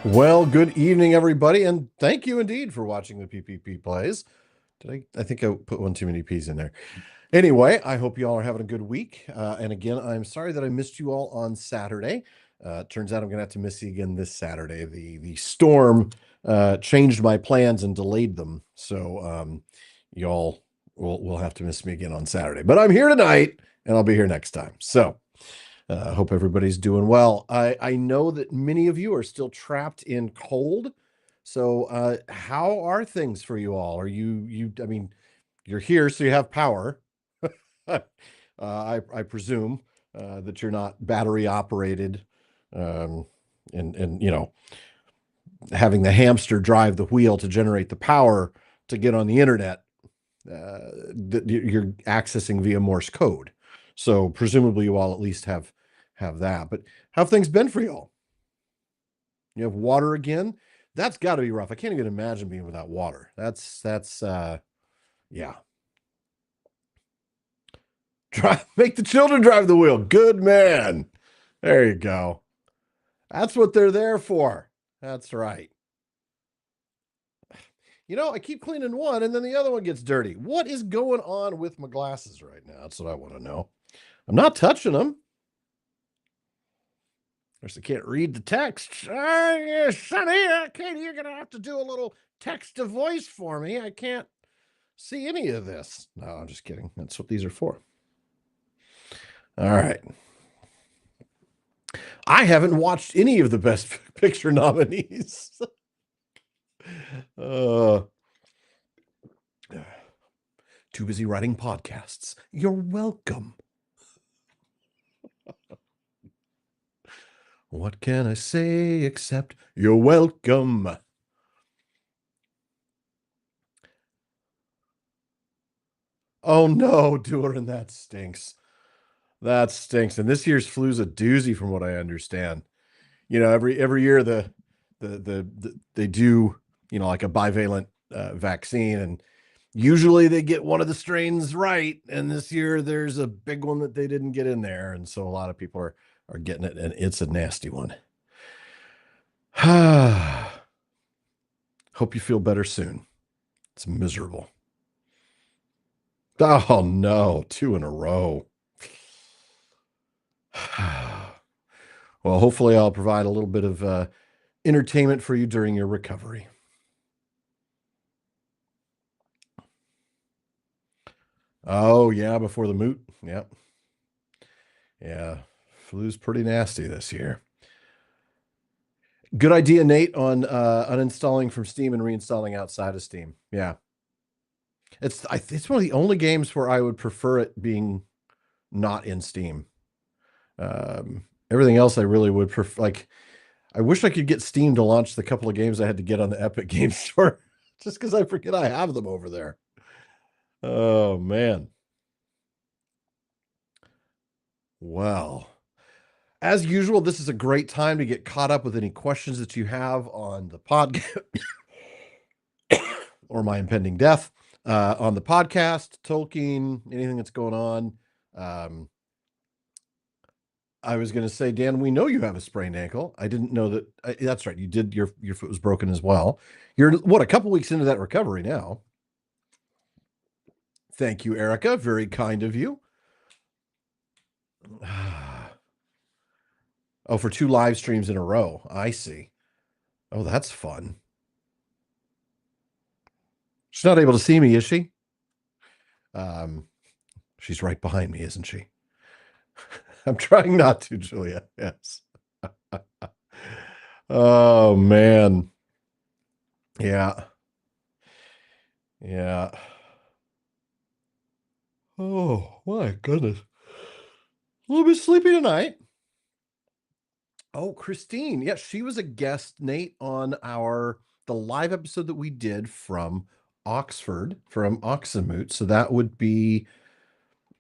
Well, good evening, everybody, and thank you indeed for watching the PPP plays. I think I put one too many P's in there. Anyway, I hope you all are having a good week. And again, I'm sorry that I missed you all on Saturday. Turns out I'm going to have to miss you again this Saturday. The storm changed my plans and delayed them. So y'all will have to miss me again on Saturday. But I'm here tonight, and I'll be here next time. So I hope everybody's doing well. I know that many of you are still trapped in cold. So how are things for you all? Are I mean, you're here, so you have power. I presume that you're not battery operated, and having the hamster drive the wheel to generate the power to get on the internet that you're accessing via Morse code. So presumably you all at least have that. But how have things been for y'all? You have water again? That's got to be rough. I can't even imagine being without water. That's yeah. Make the children drive the wheel. Good man. There you go. That's what they're there for. That's right. I keep cleaning one and then the other one gets dirty. What is going on with my glasses right now? That's what I want to know. I'm not touching them. Of course, I can't read the text. Sonny, Katie, you're going to have to do a little text to voice for me. I can't see any of this. No, I'm just kidding. That's what these are for. All right. I haven't watched any of the Best Picture nominees. Too busy writing podcasts. You're welcome. What can I say except you're welcome? Oh no, Durin, that stinks. That stinks. And this year's flu's a doozy, from what I understand. Every year they do like a bivalent vaccine, and usually they get one of the strains right. And this year there's a big one that they didn't get in there, and so a lot of people are getting it, and it's a nasty one. Hope you feel better soon. It's miserable. Oh no, 2 in a row. Well, hopefully I'll provide a little bit of entertainment for you during your recovery. Oh yeah, before the moot. Yep. Yeah, flu's pretty nasty this year. Good idea, Nate, on uninstalling from Steam and reinstalling outside of Steam. Yeah. It's one of the only games where I would prefer it being not in Steam. Everything else I really would prefer. Like, I wish I could get Steam to launch the couple of games I had to get on the Epic Game Store, just because I forget I have them over there. Oh man. Well, as usual, this is a great time to get caught up with any questions that you have on the podcast or my impending death, on the podcast, Tolkien, anything that's going on. I was going to say, Dan, we know you have a sprained ankle. I didn't know that. That's right. You did. Your foot was broken as well. You're a couple weeks into that recovery now. Thank you, Erica. Very kind of you. Oh, for 2 live streams in a row. I see. Oh, that's fun. She's not able to see me, is she? She's right behind me, isn't she? I'm trying not to, Julia. Yes. Oh man. Yeah. Yeah. Oh my goodness. A little bit sleepy tonight. Oh, Christine. Yes, she was a guest, Nate, on the live episode that we did from Oxford, from Oxenmoot. So that would be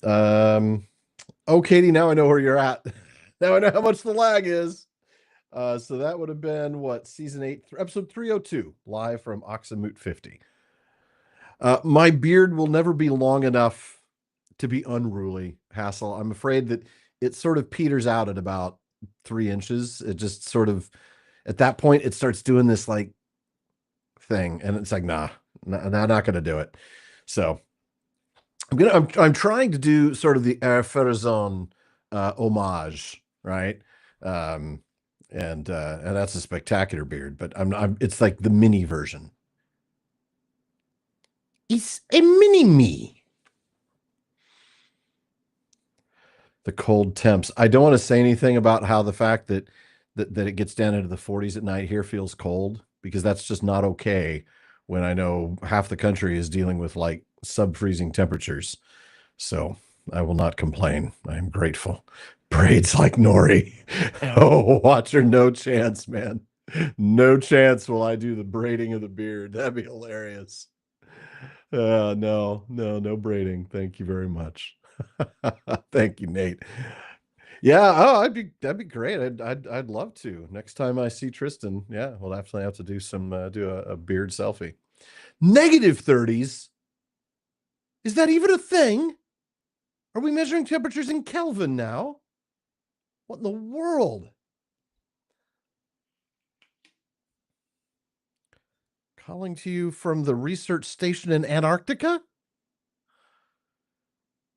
oh, Katie, now I know where you're at. Now I know how much the lag is. So that would have been season 8, episode 302, live from Oxenmoot 50. My beard will never be long enough to be unruly, Hassel. I'm afraid that it sort of peters out at about 3 inches. It just sort of, at that point, it starts doing this like thing, and it's like, nah, not gonna do it. So I'm trying to do sort of the Air Ferizon homage, right? Um, and that's a spectacular beard, but it's like the mini version. It's a mini me. The cold temps. I don't want to say anything about how the fact that it gets down into the 40s at night here feels cold, because that's just not okay when I know half the country is dealing with like sub-freezing temperatures. So I will not complain. I am grateful. Braids like Nori. Oh, Watcher, no chance, man. No chance will I do the braiding of the beard. That'd be hilarious. No braiding. Thank you very much. Thank you, Nate. Yeah, oh, that'd be great. I'd love to. Next time I see Tristan, yeah, we'll definitely have to do a beard selfie. Negative 30s. Is that even a thing? Are we measuring temperatures in Kelvin now? What in the world? Calling to you from the research station in Antarctica?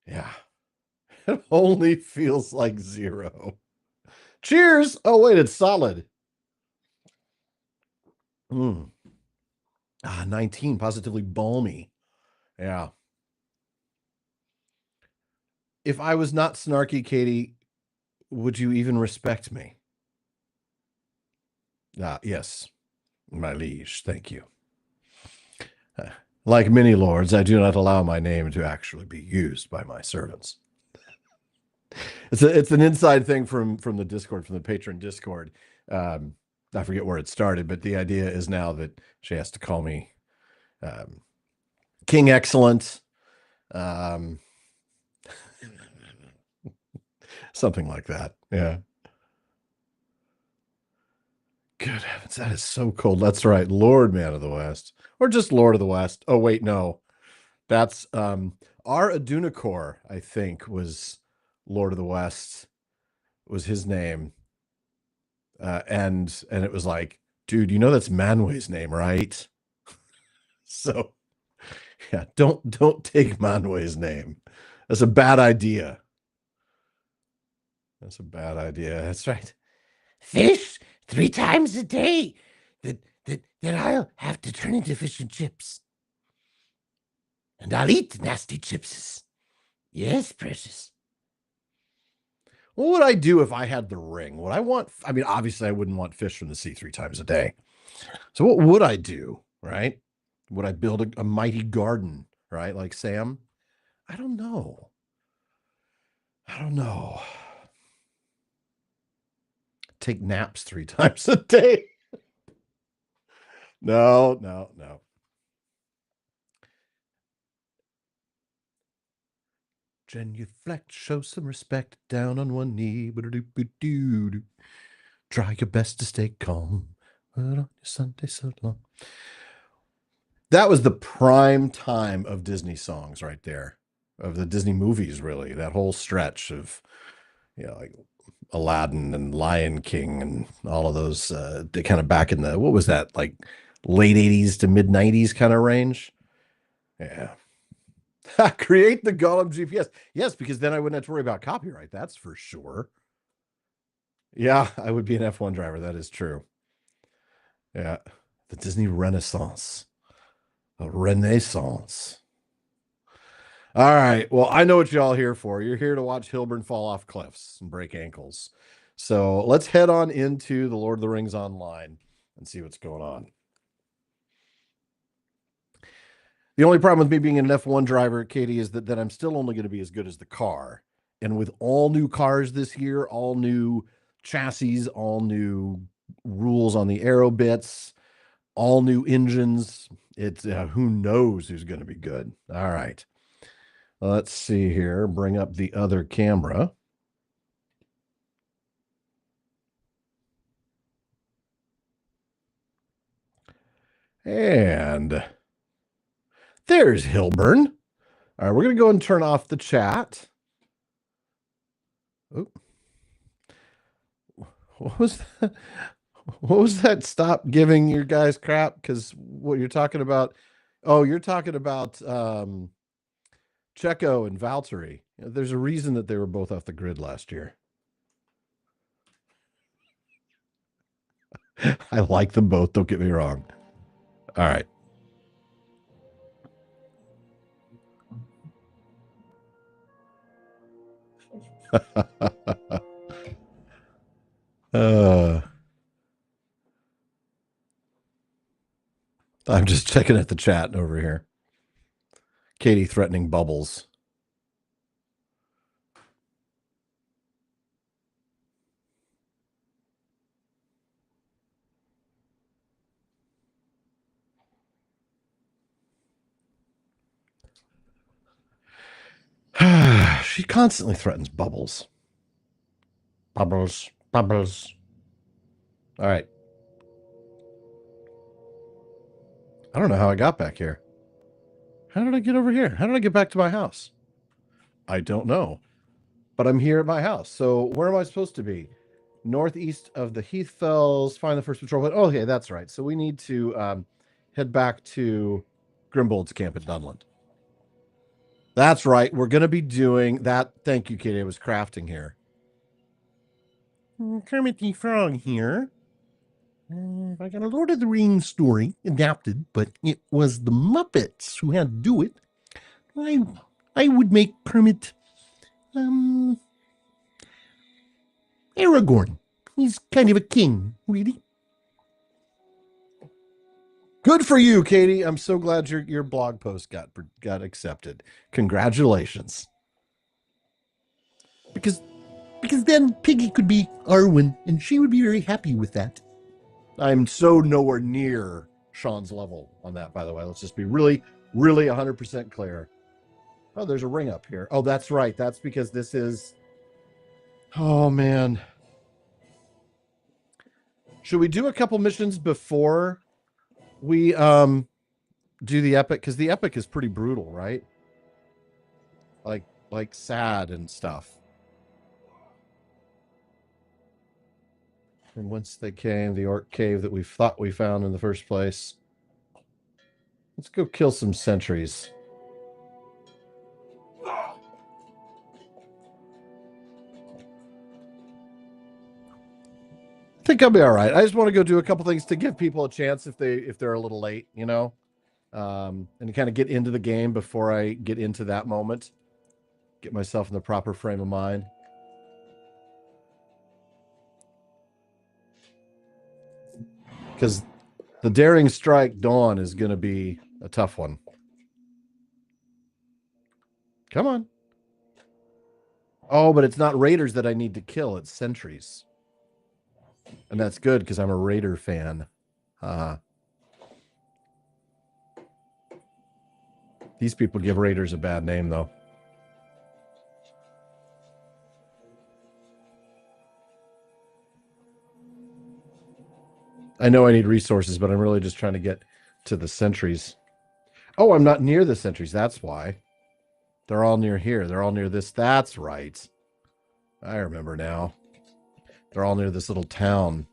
Yeah. It only feels like 0. Cheers. Oh, wait, it's solid. 19, positively balmy. Yeah. If I was not snarky, Katie, would you even respect me? Yes, my liege. Thank you. Like many lords, I do not allow my name to actually be used by my servants. It's an inside thing from the Discord, from the patron Discord. I forget where it started, but the idea is now that she has to call me King Excellent, something like that. Yeah. Good heavens, that is so cold. That's right, Lord Man of the West, or just Lord of the West. Oh wait, no, that's our Adunacor, I think, was Lord of the West, was his name, and it was like, dude, you know that's Manway's name, right? So yeah, don't take Manway's name. That's a bad idea. That's a bad idea. That's right. Fish 3 times a day. Then I'll have to turn into fish and chips. And I'll eat the nasty chipses. Yes, precious. What would I do if I had the ring? Would I want, I mean, obviously I wouldn't want fish from the sea 3 times a day. So what would I do, right? Would I build a mighty garden, right? Like Sam? I don't know. Take naps 3 times a day. No. Genuflect, show some respect, down on one knee. Try your best to stay calm. But on your Sunday so long. That was the prime time of Disney songs right there, of the Disney movies, really. That whole stretch of, like Aladdin and Lion King and all of those, kind of back in the, what was that, like late 80s to mid 90s kind of range. Yeah. Create the Gollum GPS. Yes, because then I wouldn't have to worry about copyright. That's for sure. Yeah, I would be an F1 driver. That is true. Yeah. The Disney Renaissance. A renaissance. All right. Well, I know what y'all here for. You're here to watch Hilbern fall off cliffs and break ankles. So let's head on into the Lord of the Rings Online and see what's going on. The only problem with me being an F1 driver, Katie, is that I'm still only going to be as good as the car. And with all new cars this year, all new chassis, all new rules on the aero bits, all new engines, it's who knows who's going to be good. All right. Let's see here. Bring up the other camera. And there's Hilbern. All right, we're going to go and turn off the chat. Oh. What was that? What was that? Stop giving your guys crap because what you're talking about. Oh, you're talking about Checo and Valtteri. There's a reason that they were both off the grid last year. I like them both. Don't get me wrong. All right. uh, I'm just checking at the chat over here. Katie threatening bubbles. She constantly threatens bubbles. Bubbles. Bubbles. All right. I don't know how I got back here. How did I get over here? How did I get back to my house? I don't know. But I'm here at my house. So where am I supposed to be? Northeast of the Heathfells. Find the first patrol. Oh, okay, that's right. So we need to head back to Grimbold's camp at Dunland. That's right. We're going to be doing that. Thank you, Katie. I was crafting here. Kermit the Frog here. I got a Lord of the Rings story adapted, but it was the Muppets who had to do it. I would make Kermit Aragorn. He's kind of a king, really. Good for you, Katie. I'm so glad your blog post got accepted. Congratulations. Because then Piggy could be Arwen, and she would be very happy with that. I'm so nowhere near Sean's level on that, by the way. Let's just be really, really 100% clear. Oh, there's a ring up here. Oh, that's right. That's because this is... Oh, man. Should we do a couple missions before we do the epic? Because the epic is pretty brutal, right? Like sad and stuff. From whence they came, the orc cave that we thought we found in the first place. Let's go kill some sentries. I think I'll be all right. I just want to go do a couple things to give people a chance if they're a little late, you know, and kind of get into the game before I get into that moment. Get myself in the proper frame of mind. Because the Daring Strike Dawn is going to be a tough one. Come on. Oh, but it's not raiders that I need to kill. It's sentries. And that's good because I'm a raider fan. These people give raiders a bad name, though. I know I need resources, but I'm really just trying to get to the sentries. Oh, I'm not near the sentries. That's why. They're all near here. They're all near this. That's right. I remember now. They're all near this little town.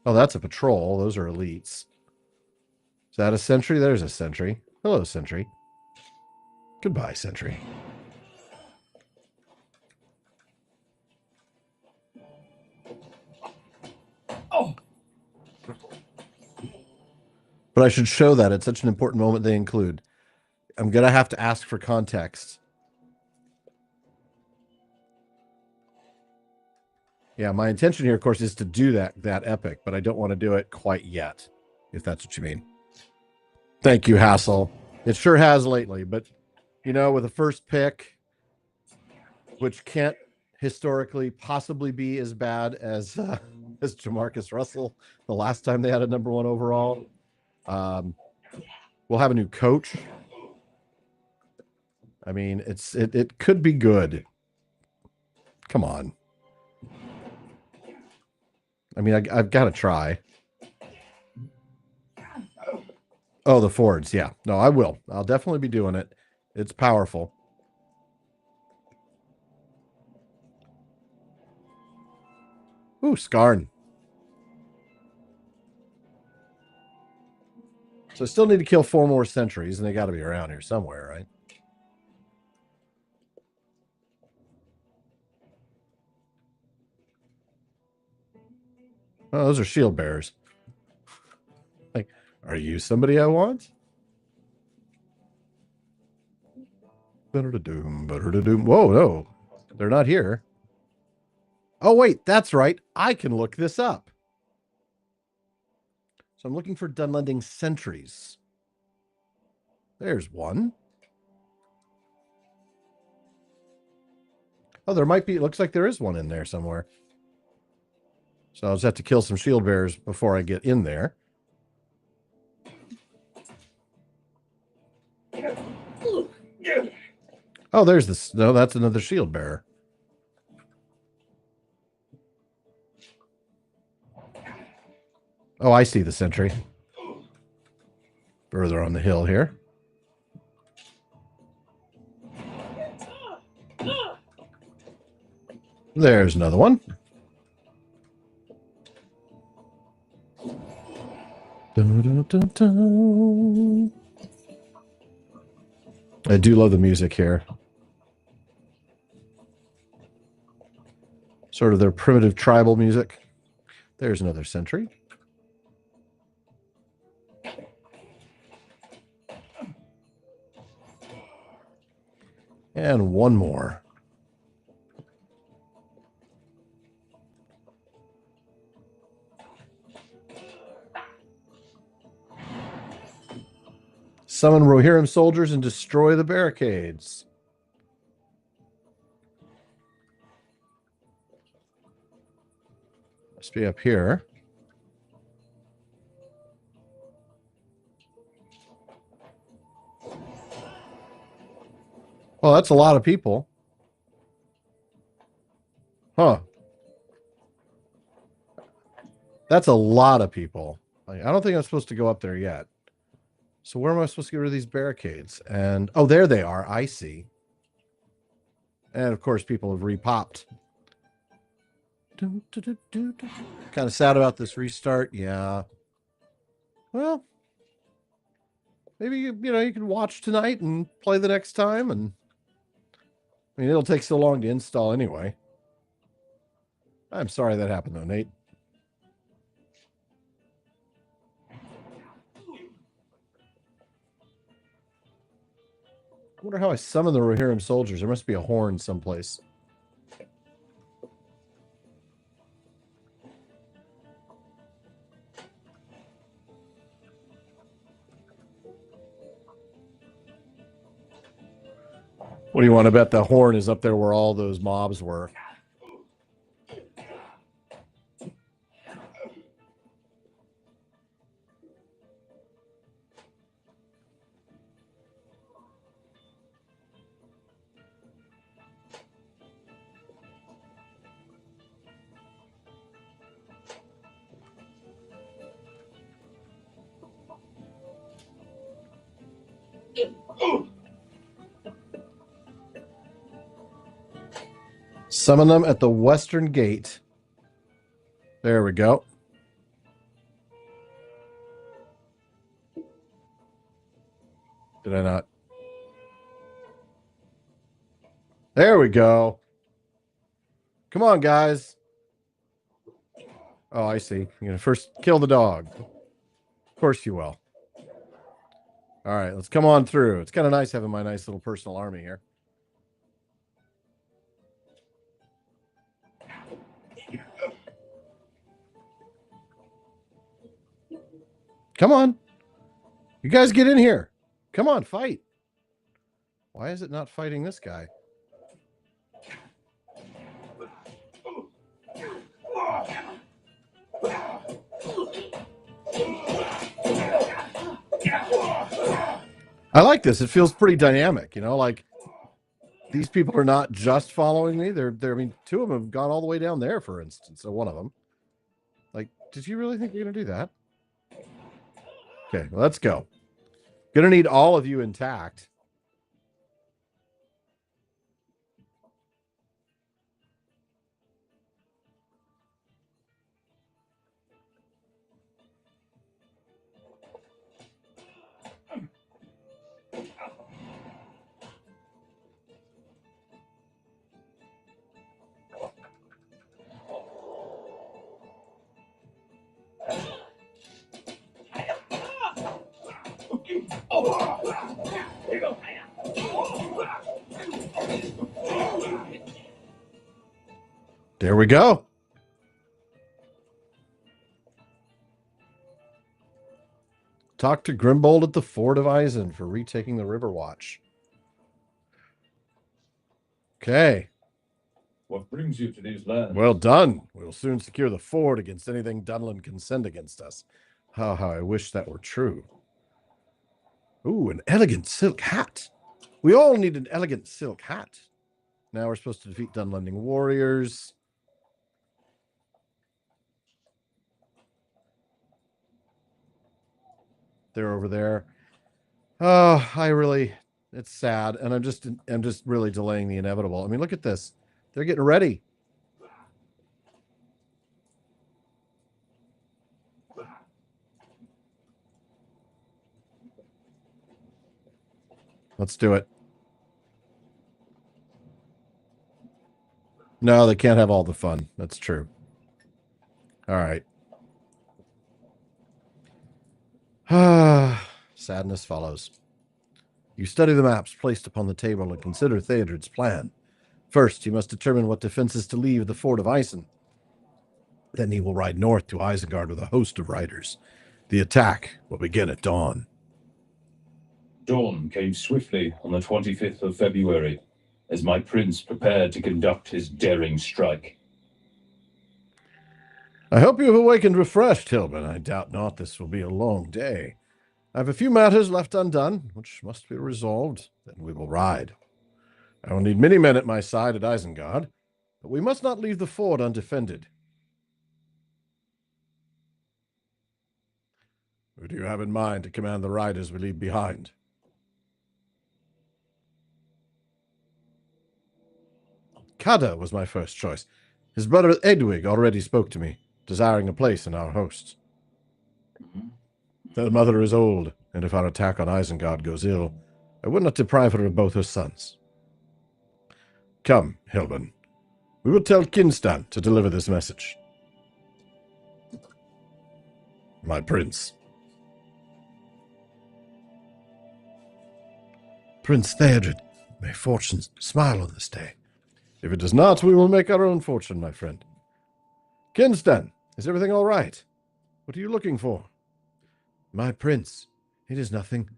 Oh, that's a patrol. Those are elites. Is that a sentry? There's a sentry. Hello, sentry. Goodbye, sentry. Oh. But I should show that. It's such an important moment they include. I'm going to have to ask for context. Yeah, my intention here, of course, is to do that epic, but I don't want to do it quite yet, if that's what you mean. Thank you, Hassel. It sure has lately, but, you know, with the first pick, which can't historically possibly be as bad as Jamarcus Russell the last time they had a number 1 overall. We'll have a new coach. I mean, it could be good. Come on. I mean, I've got to try. Oh, the Fords. Yeah. No, I will. I'll definitely be doing it. It's powerful. Ooh, Skarn. So I still need to kill 4 more sentries, and they got to be around here somewhere, right? Oh, those are shield bearers. Like, are you somebody I want? Better to doom, better to doom. Whoa, no, they're not here. Oh, wait, that's right. I can look this up. So I'm looking for Dunlending sentries. There's one. Oh, there might be. It looks like there is one in there somewhere. So I'll just have to kill some shield bearers before I get in there. Oh, there's this. No, that's another shield bearer. Oh, I see the sentry. Further on the hill here. There's another one. Dun, dun, dun, dun. I do love the music here. Sort of their primitive tribal music. There's another sentry. And one more. Summon Rohirrim soldiers and destroy the barricades. Must be up here. Well, that's a lot of people. Huh. That's a lot of people. Like, I don't think I'm supposed to go up there yet. So where am I supposed to get rid of these barricades? And, oh, there they are. I see. And, of course, people have repopped. Kind of sad about this restart. Yeah. Well, maybe, you can watch tonight and play the next time. And, I mean, it'll take so long to install anyway. I'm sorry that happened, though, Nate. I wonder how I summon the Rohirrim soldiers. There must be a horn someplace. What do you want to bet the horn is up there where all those mobs were? Summon them at the western gate. There we go. Did I not? There we go. Come on, guys. Oh, I see. You're going to first kill the dog. Of course you will. All right, let's come on through. It's kind of nice having my nice little personal army here. Come on. You guys get in here. Come on, fight. Why is it not fighting this guy? I like this. It feels pretty dynamic, like these people are not just following me. I mean, 2 of them have gone all the way down there, for instance. So one of them. Like, did you really think you're going to do that? Okay, well, let's go. Gonna need all of you intact. There we go. Talk to Grimbold at the Ford of Eisen for retaking the River Watch. Okay. What brings you to these lands? Well done. We'll soon secure the ford against anything Dunlin can send against us. How I wish that were true. Ooh, an elegant silk hat. We all need an elegant silk hat. Now we're supposed to defeat Dunlending warriors. They're over there. Oh, it's sad, and I'm just really delaying the inevitable. I mean, look at this. They're getting ready. Let's do it. No, they can't have all the fun. That's true. All right. Sadness follows. You study the maps placed upon the table and consider Theodred's plan. First, you must determine what defenses to leave the Fort of Eisen. Then he will ride north to Isengard with a host of riders. The attack will begin at dawn. Dawn came swiftly on the 25th of February, as my prince prepared to conduct his daring strike. I hope you have awakened refreshed, Hilbern. I doubt not this will be a long day. I have a few matters left undone, which must be resolved. Then we will ride. I will need many men at my side at Isengard, but we must not leave the ford undefended. Who do you have in mind to command the riders we leave behind? Kada was my first choice. His brother Edwig already spoke to me, desiring a place in our hosts. Her mother is old, and if our attack on Isengard goes ill, I would not deprive her of both her sons. Come, Hilbern. We will tell Kinstan to deliver this message. My prince. Prince Theodred, may fortune smile on this day. If it does not, we will make our own fortune, my friend. Kinstan, is everything all right? What are you looking for? My prince, it is nothing.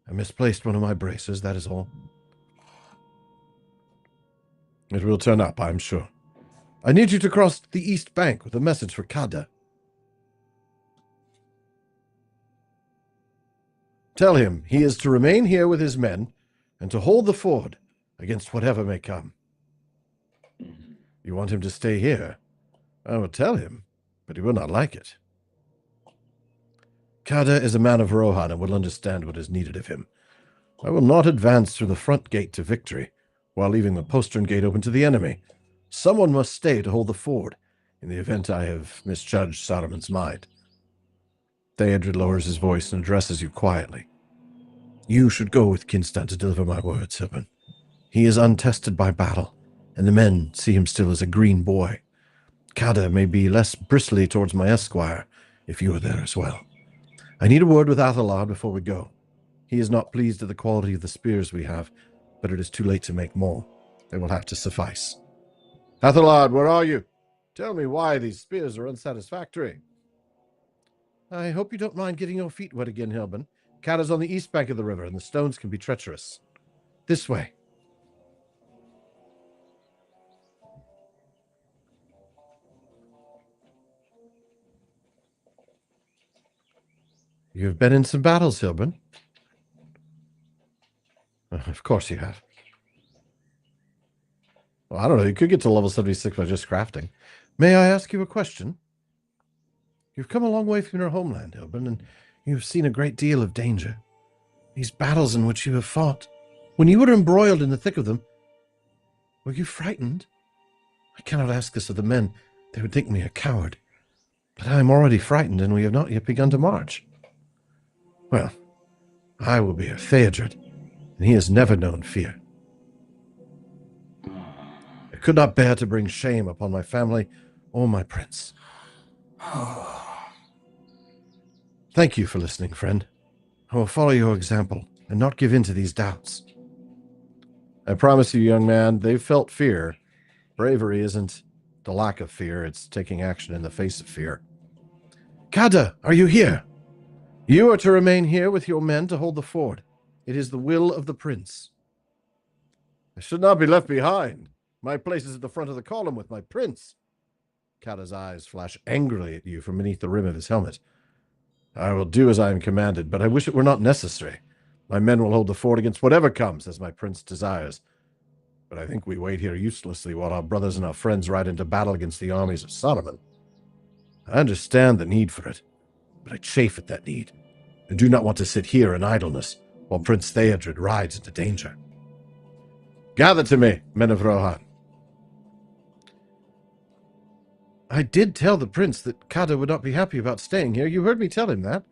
I misplaced one of my braces, that is all. It will turn up, I am sure. I need you to cross the east bank with a message for Kada. Tell him he is to remain here with his men and to hold the ford against whatever may come. You want him to stay here? I will tell him, but he will not like it. Kada is a man of Rohan and will understand what is needed of him. I will not advance through the front gate to victory, while leaving the postern gate open to the enemy. Someone must stay to hold the ford, in the event I have misjudged Saruman's mind. Theodred lowers his voice and addresses you quietly. You should go with Kinstan to deliver my words, Hilbern. He is untested by battle, and the men see him still as a green boy. Kada may be less bristly towards my esquire, if you are there as well. I need a word with Athelard before we go. He is not pleased at the quality of the spears we have, but it is too late to make more. They will have to suffice. Athelard, where are you? Tell me why these spears are unsatisfactory. I hope you don't mind getting your feet wet again, Hilbern. Kada's on the east bank of the river, and the stones can be treacherous. This way. You've been in some battles, Hilbern. Of course you have. Well, I don't know. You could get to level 76 by just crafting. May I ask you a question? You've come a long way from your homeland, Hilbern, and you've seen a great deal of danger. These battles in which you have fought, when you were embroiled in the thick of them, were you frightened? I cannot ask this of the men. They would think me a coward. But I am already frightened, and we have not yet begun to march. Well, I will be a Theodred, and he has never known fear. I could not bear to bring shame upon my family or my prince. Thank you for listening, friend. I will follow your example and not give in to these doubts. I promise you, young man, they've felt fear. Bravery isn't the lack of fear, it's taking action in the face of fear. Kada, are you here? You are to remain here with your men to hold the ford. It is the will of the prince. I should not be left behind. My place is at the front of the column with my prince. Kada's eyes flash angrily at you from beneath the rim of his helmet. I will do as I am commanded, but I wish it were not necessary. My men will hold the fort against whatever comes, as my prince desires. But I think we wait here uselessly while our brothers and our friends ride into battle against the armies of Solomon. I understand the need for it, but I chafe at that need, and do not want to sit here in idleness while Prince Theodred rides into danger. Gather to me, men of Rohan. I did tell the prince that Kada would not be happy about staying here. You heard me tell him that.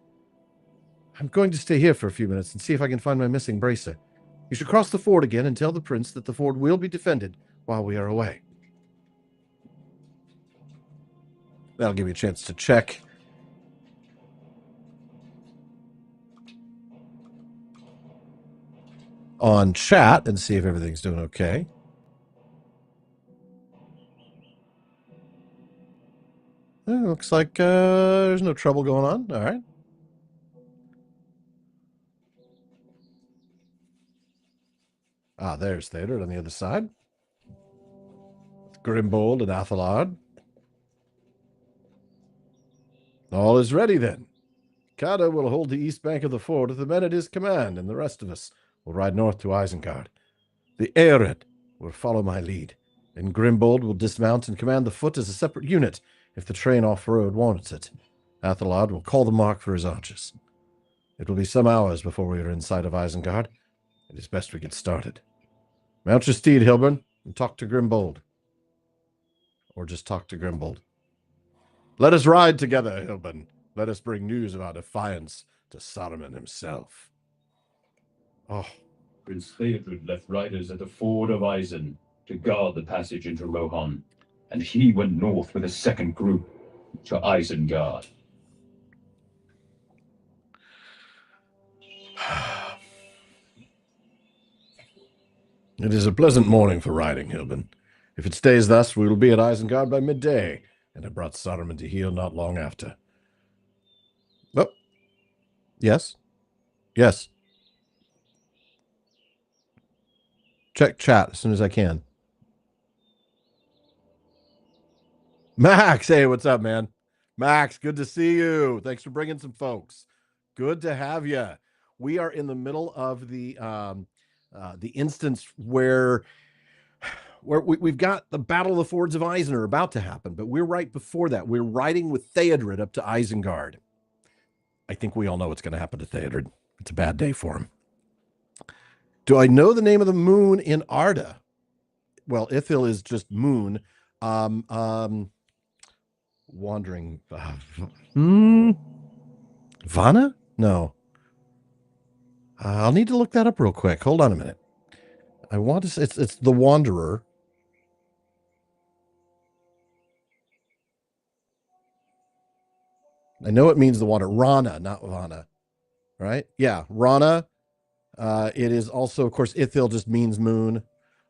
I'm going to stay here for a few minutes and see if I can find my missing bracer. You should cross the ford again and tell the prince that the ford will be defended while we are away. That'll give you a chance to check on chat and see if everything's doing okay. Looks like there's no trouble going on. All right. Ah, there's Theodred on the other side. Grimbold and Athelard. All is ready then. Kada will hold the east bank of the ford with the men at his command, and the rest of us will ride north to Isengard. The Aered will follow my lead, and Grimbold will dismount and command the foot as a separate unit if the train off-road warrants it. Athelard will call the mark for his archers. It will be some hours before we are in sight of Isengard. It is best we get started. Mount your steed, Hilbern, and talk to Grimbold. Or just talk to Grimbold. Let us ride together, Hilbern. Let us bring news of our defiance to Saruman himself. Oh. Prince Theodred left riders at the ford of Isen to guard the passage into Rohan, and he went north with a second group to Isengard. It is a pleasant morning for riding, Hilbern. If it stays thus, we will be at Isengard by midday, and have brought Saruman to heel not long after. Oh. Yes? Yes. Check chat as soon as I can. Max, hey, what's up, man? Max, good to see you. Thanks for bringing some folks. Good to have you. We are in the middle of the instance where we've got the Battle of the Fords of Isen are about to happen, but we're right before that. We're riding with Theodred up to Isengard. I think we all know what's going to happen to Theodred. It's a bad day for him. Do I know the name of the moon in Arda? Well, Ithil is just moon. Wandering. Vana? No. I'll need to look that up real quick. Hold on a minute. I want to say it's the Wanderer. I know it means the Wanderer. Rana, not Vana. Right? Yeah, Rana. It is also, of course, Ithil just means moon.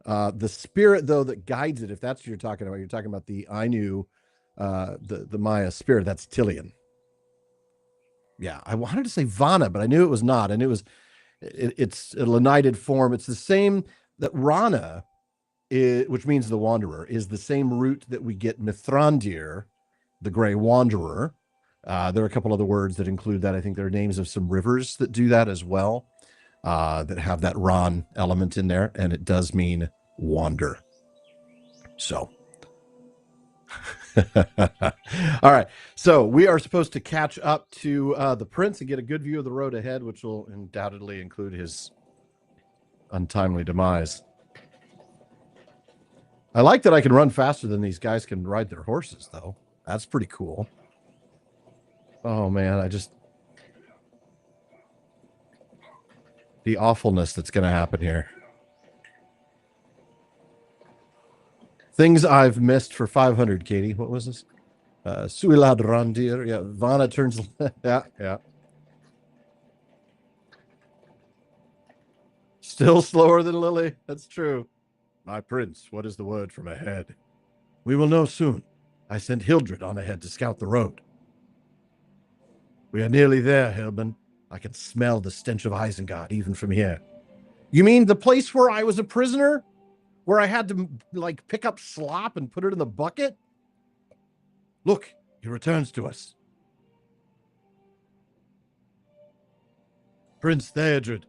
The spirit, though, that guides it, if that's what you're talking about the Ainu, the Maya spirit, that's Tilion. Yeah, I wanted to say Vana, but I knew it was not. And it's a lenited form. It's the same that Rana, which means the Wanderer, is the same root that we get Mithrandir, the Grey Wanderer. There are a couple other words that include that. I think there are names of some rivers that do that as well, that have that Ron element in there, and it does mean wander. So, all right. So we are supposed to catch up to the prince and get a good view of the road ahead, which will undoubtedly include his untimely demise. I like that I can run faster than these guys can ride their horses, though. That's pretty cool. Oh, man, the awfulness that's going to happen here. Things I've missed for 500, Katie. What was this? Suilad Randir. Yeah, Vana turns. Yeah. Still slower than Lily. That's true. My prince, what is the word from ahead? We will know soon. I sent Hildred on ahead to scout the road. We are nearly there, Hilbern. I can smell the stench of Isengard even from here. You mean the place where I was a prisoner? Where I had to, like, pick up slop and put it in the bucket? Look, he returns to us. Prince Theodred.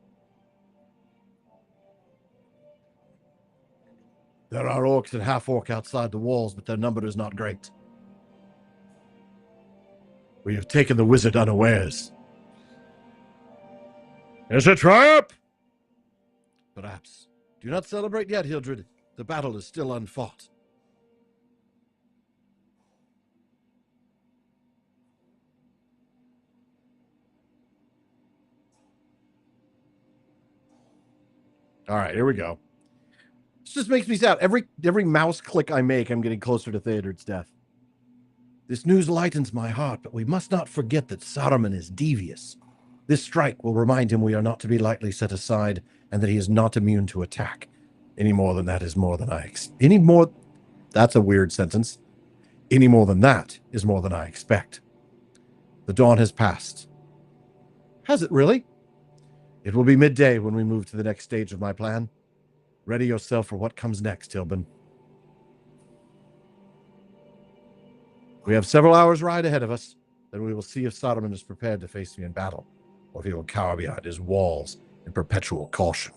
There are orcs and half-orc outside the walls, but their number is not great. We have taken the wizard unawares. Is it triumph? Perhaps. Do not celebrate yet, Hildred. The battle is still unfought. All right, here we go. This just makes me sad. Every mouse click I make, I'm getting closer to Theodred's death. This news lightens my heart, but we must not forget that Saruman is devious. This strike will remind him we are not to be lightly set aside, and that he is not immune to attack. Any more than that is more than that's a weird sentence. Any more than that is more than I expect. The dawn has passed. Has it really? It will be midday when we move to the next stage of my plan. Ready yourself for what comes next, Hilbern. We have several hours' ride ahead of us. Then we will see if Saruman is prepared to face me in battle, or if he will cower behind his walls in perpetual caution.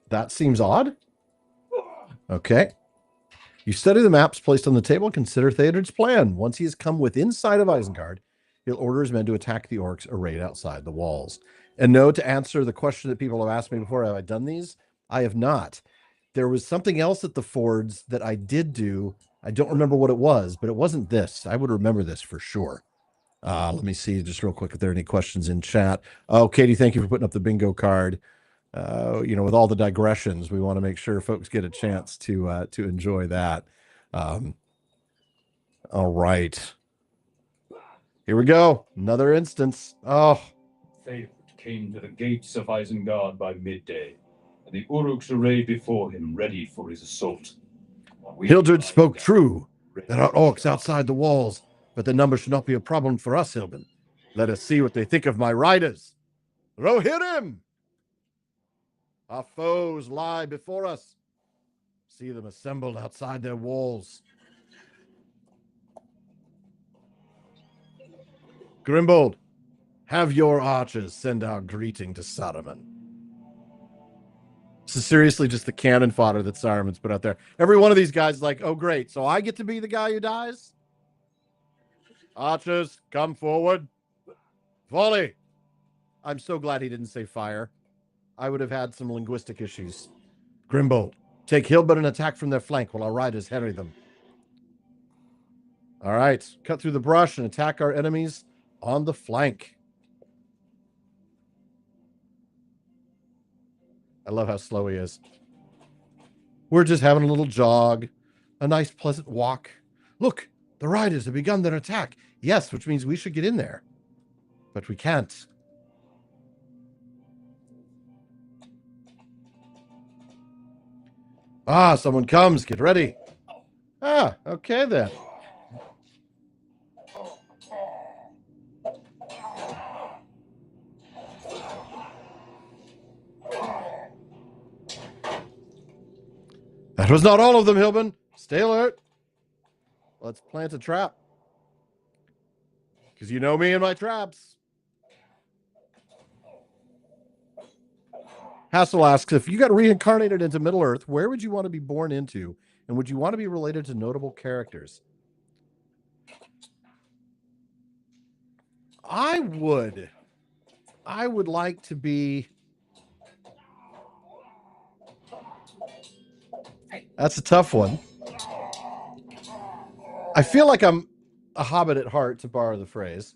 That seems odd. Okay. You study the maps placed on the table. Consider Theodred's plan. Once he has come within sight of Isengard, he'll order his men to attack the orcs arrayed outside the walls. And no, to answer the question that people have asked me before, have I done these? I have not. There was something else at the Fords that I did do. I don't remember what it was, but it wasn't this. I would remember this for sure. Let me see just real quick if there are any questions in chat. Oh, Katie, thank you for putting up the bingo card. With all the digressions, we want to make sure folks get a chance to enjoy that. All right. Here we go. Another instance. Oh. Theodred came to the gates of Isengard by midday, and the Uruks arrayed before him, ready for his assault. Hildred spoke true. There are orcs outside the walls, but the number should not be a problem for us, Hilbern. Let us see what they think of my riders. Rohirrim! Our foes lie before us. See them assembled outside their walls. Grimbold, have your archers send our greeting to Saruman. This is seriously just the cannon fodder that Saruman's put out there. Every one of these guys is like, oh, great. So I get to be the guy who dies? Archers, come forward. Volley. I'm so glad he didn't say fire. I would have had some linguistic issues. Grimbold, take Hilbert and attack from their flank while our riders harry them. All right. Cut through the brush and attack our enemies on the flank. I love how slow he is. We're just having a little jog, a nice pleasant walk. Look, the riders have begun their attack. Yes, which means we should get in there. But we can't. Ah, someone comes. Get ready. Ah, okay then. That was not all of them, Hilbern. Stay alert. Let's plant a trap. Because you know me and my traps. Hassel asks, if you got reincarnated into Middle-earth, where would you want to be born into? And would you want to be related to notable characters? I would like to be... That's a tough one. I feel like I'm a hobbit at heart, to borrow the phrase.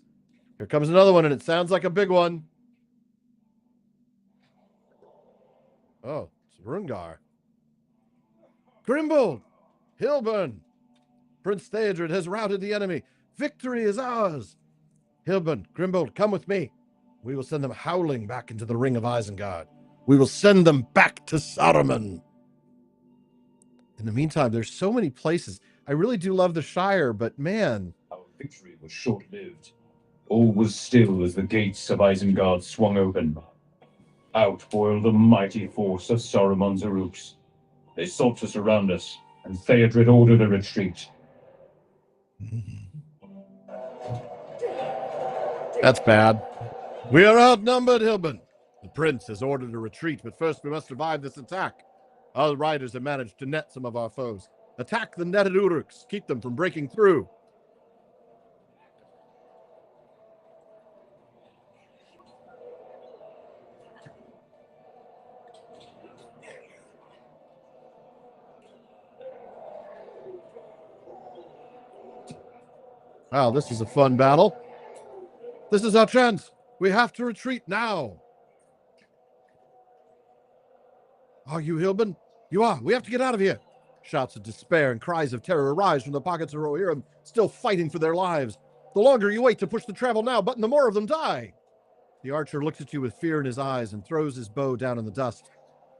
Here comes another one, and it sounds like a big one. Oh, it's Rungar. Grimbold! Hilbern! Prince Theodred has routed the enemy. Victory is ours! Hilbern, Grimbold, come with me. We will send them howling back into the ring of Isengard. We will send them back to Saruman. In the meantime, there's so many places. I really do love the Shire, but man. Our victory was short-lived. All was still as the gates of Isengard swung open. Out boiled the mighty force of Saruman's Uruks. They sought to surround us, and Theodred ordered a retreat. That's bad. We are outnumbered, Hilbern. The prince has ordered a retreat, but first we must survive this attack. Our riders have managed to net some of our foes. Attack the netted Uruks. Keep them from breaking through. Wow, this is a fun battle. This is our chance. We have to retreat now. Are you Hilbern? You are. We have to get out of here. Shouts of despair and cries of terror arise from the pockets of Rohirrim, still fighting for their lives. The longer you wait to push the travel now, but the more of them die. The archer looks at you with fear in his eyes and throws his bow down in the dust.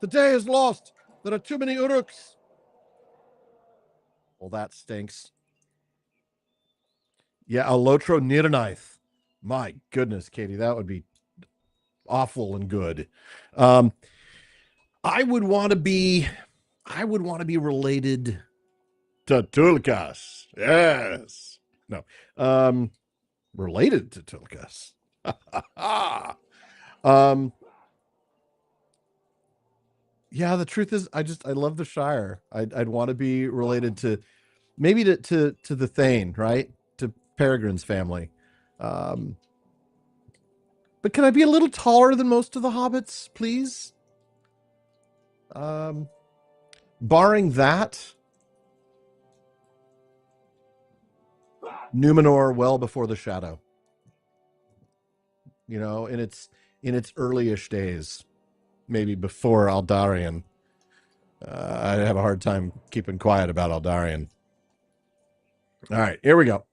The day is lost. There are too many Uruks. Well, that stinks. Yeah, a LotRO Nirnaith. My goodness, Katie, that would be awful and good. I would want to be related to Tulkas. Yes. No. Related to Tulkas. Yeah, the truth is I love the Shire. I'd want to be related to maybe to the Thane, right? To Peregrine's family. But can I be a little taller than most of the hobbits, please? Barring that, Numenor well before the Shadow. You know, in its early-ish days, maybe before Aldarion. I have a hard time keeping quiet about Aldarion. All right, here we go.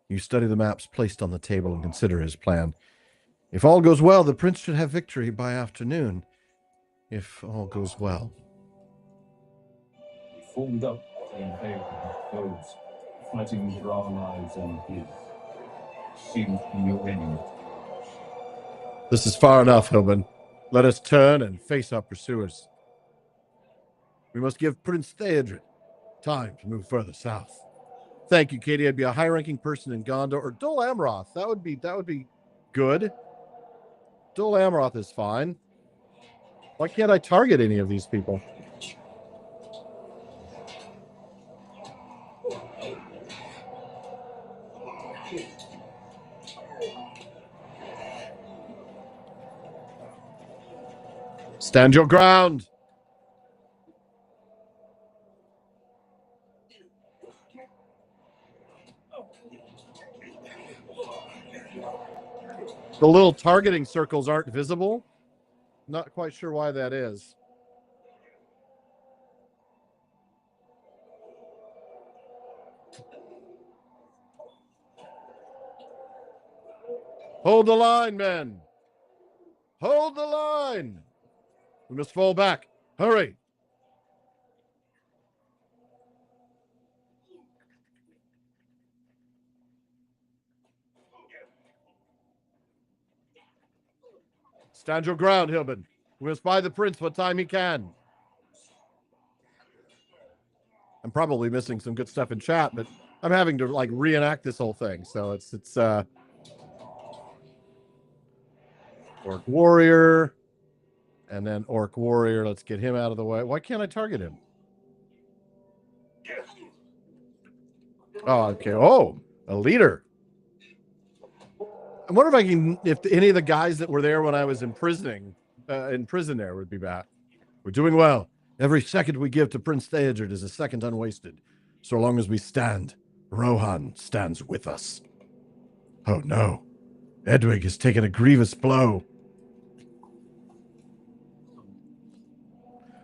You study the maps placed on the table and consider his plan. If all goes well, the prince should have victory by afternoon. If all goes well. We formed up to impale our foes, fighting for our lives and his. Seemed no end. This is far enough, Hilbern. Let us turn and face our pursuers. We must give Prince Theodred time to move further south. Thank you, Katie. I'd be a high-ranking person in Gondor or Dol Amroth. That would be good. Dol Amroth is fine. Why can't I target any of these people? Stand your ground. The little targeting circles aren't visible. Not quite sure why that is. Hold the line, men. Hold the line. We must fall back. Hurry. Stand your ground, Hilbern. We must buy the prince what time he can. I'm probably missing some good stuff in chat, but I'm having to like reenact this whole thing. So it's Orc Warrior. And then Orc Warrior. Let's get him out of the way. Why can't I target him? Oh, okay. Oh, a leader. I wonder if I can, if any of the guys that were there when I was in prison there would be back. We're doing well. Every second we give to Prince Theodred is a second unwasted. So long as we stand, Rohan stands with us. Oh no. Edwig has taken a grievous blow.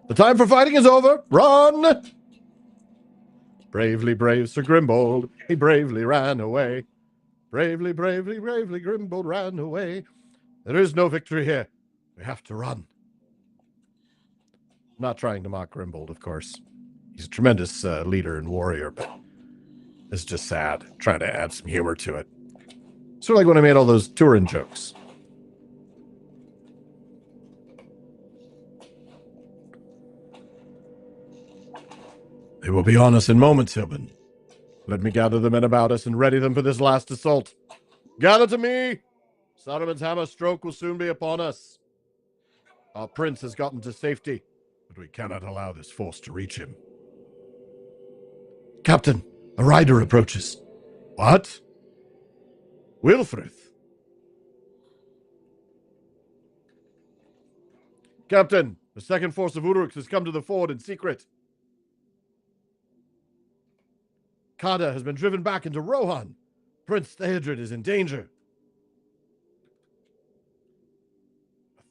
The time for fighting is over. Run! Bravely brave Sir Grimbold, he bravely ran away. Bravely, bravely, bravely, Grimbold ran away. There is no victory here. We have to run. I'm not trying to mock Grimbold, of course. He's a tremendous leader and warrior, but it's just sad. Trying to add some humor to it. Sort of like when I made all those Turin jokes. They will be on us in moments, Hilbern. Let me gather the men about us and ready them for this last assault. Gather to me! Saruman's hammer stroke will soon be upon us. Our prince has gotten to safety, but we cannot allow this force to reach him. Captain, a rider approaches. What? Wilfrith? Captain, the second force of Uruks has come to the ford in secret. Kada has been driven back into Rohan. Prince Theodred is in danger.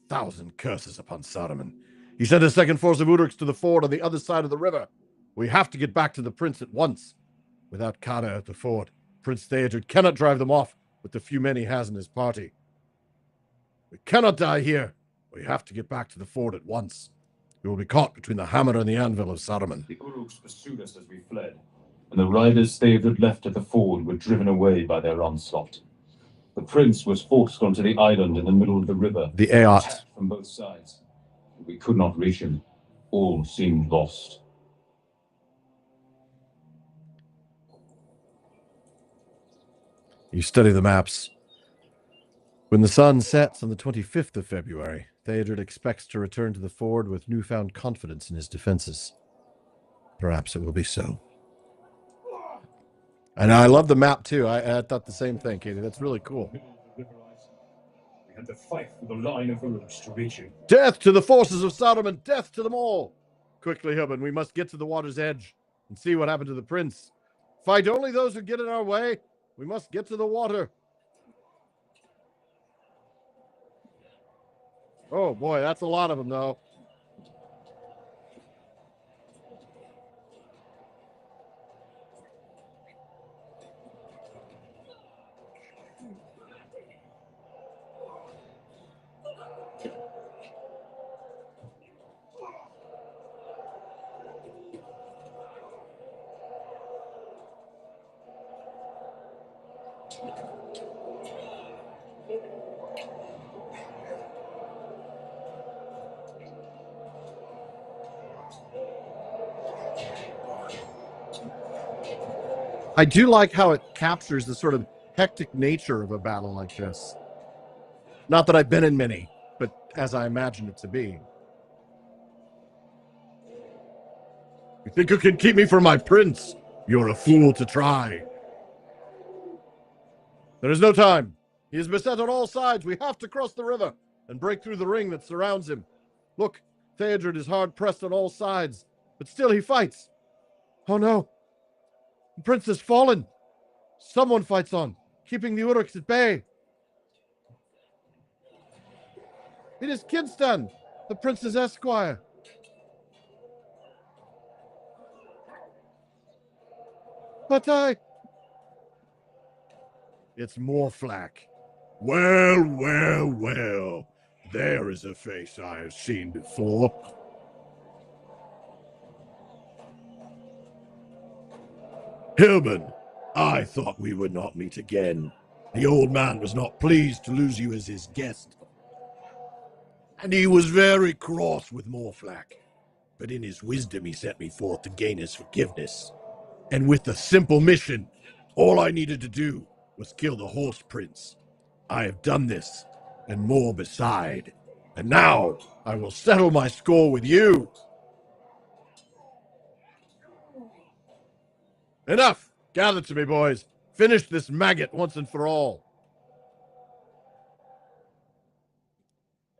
1,000 curses upon Saruman. He sent a second force of Uruks to the ford on the other side of the river. We have to get back to the prince at once. Without Kada at the ford, Prince Theodred cannot drive them off with the few men he has in his party. We cannot die here. We have to get back to the ford at once. We will be caught between the hammer and the anvil of Saruman. The Uruks pursued us as we fled, and the riders they had left at the ford were driven away by their onslaught. The prince was forced onto the island in the middle of the river, The Aot. attacked from both sides. We could not reach him. All seemed lost. You study the maps. When the sun sets on the 25th of February, Theodred expects to return to the ford with newfound confidence in his defenses. Perhaps it will be so. And I love the map, too. I thought the same thing, Katie. That's really cool. We had to fight with a line of Uruks to reach him. Death to the forces of Saruman! Death to them all! Quickly, Hilbern, we must get to the water's edge and see what happened to the prince. Fight only those who get in our way. We must get to the water. Oh, boy, that's a lot of them, though. I do like how it captures the sort of hectic nature of a battle like this. Not that I've been in many, but as I imagine it to be. You think you can keep me from my prince? You're a fool to try. There is no time. He is beset on all sides. We have to cross the river and break through the ring that surrounds him. Look, Theodred is hard pressed on all sides, but still he fights. Oh no. The prince has fallen. Someone fights on, keeping the Uruks at bay. It is Kinstan, the prince's esquire. But It's Morflack. Well, well, well. There is a face I have seen before. Hilbern, I thought we would not meet again. The old man was not pleased to lose you as his guest. And he was very cross with Morflack. But in his wisdom he sent me forth to gain his forgiveness. And with the simple mission, all I needed to do was kill the horse prince. I have done this, and more beside. And now I will settle my score with you. Enough! Gather to me, boys. Finish this maggot once and for all.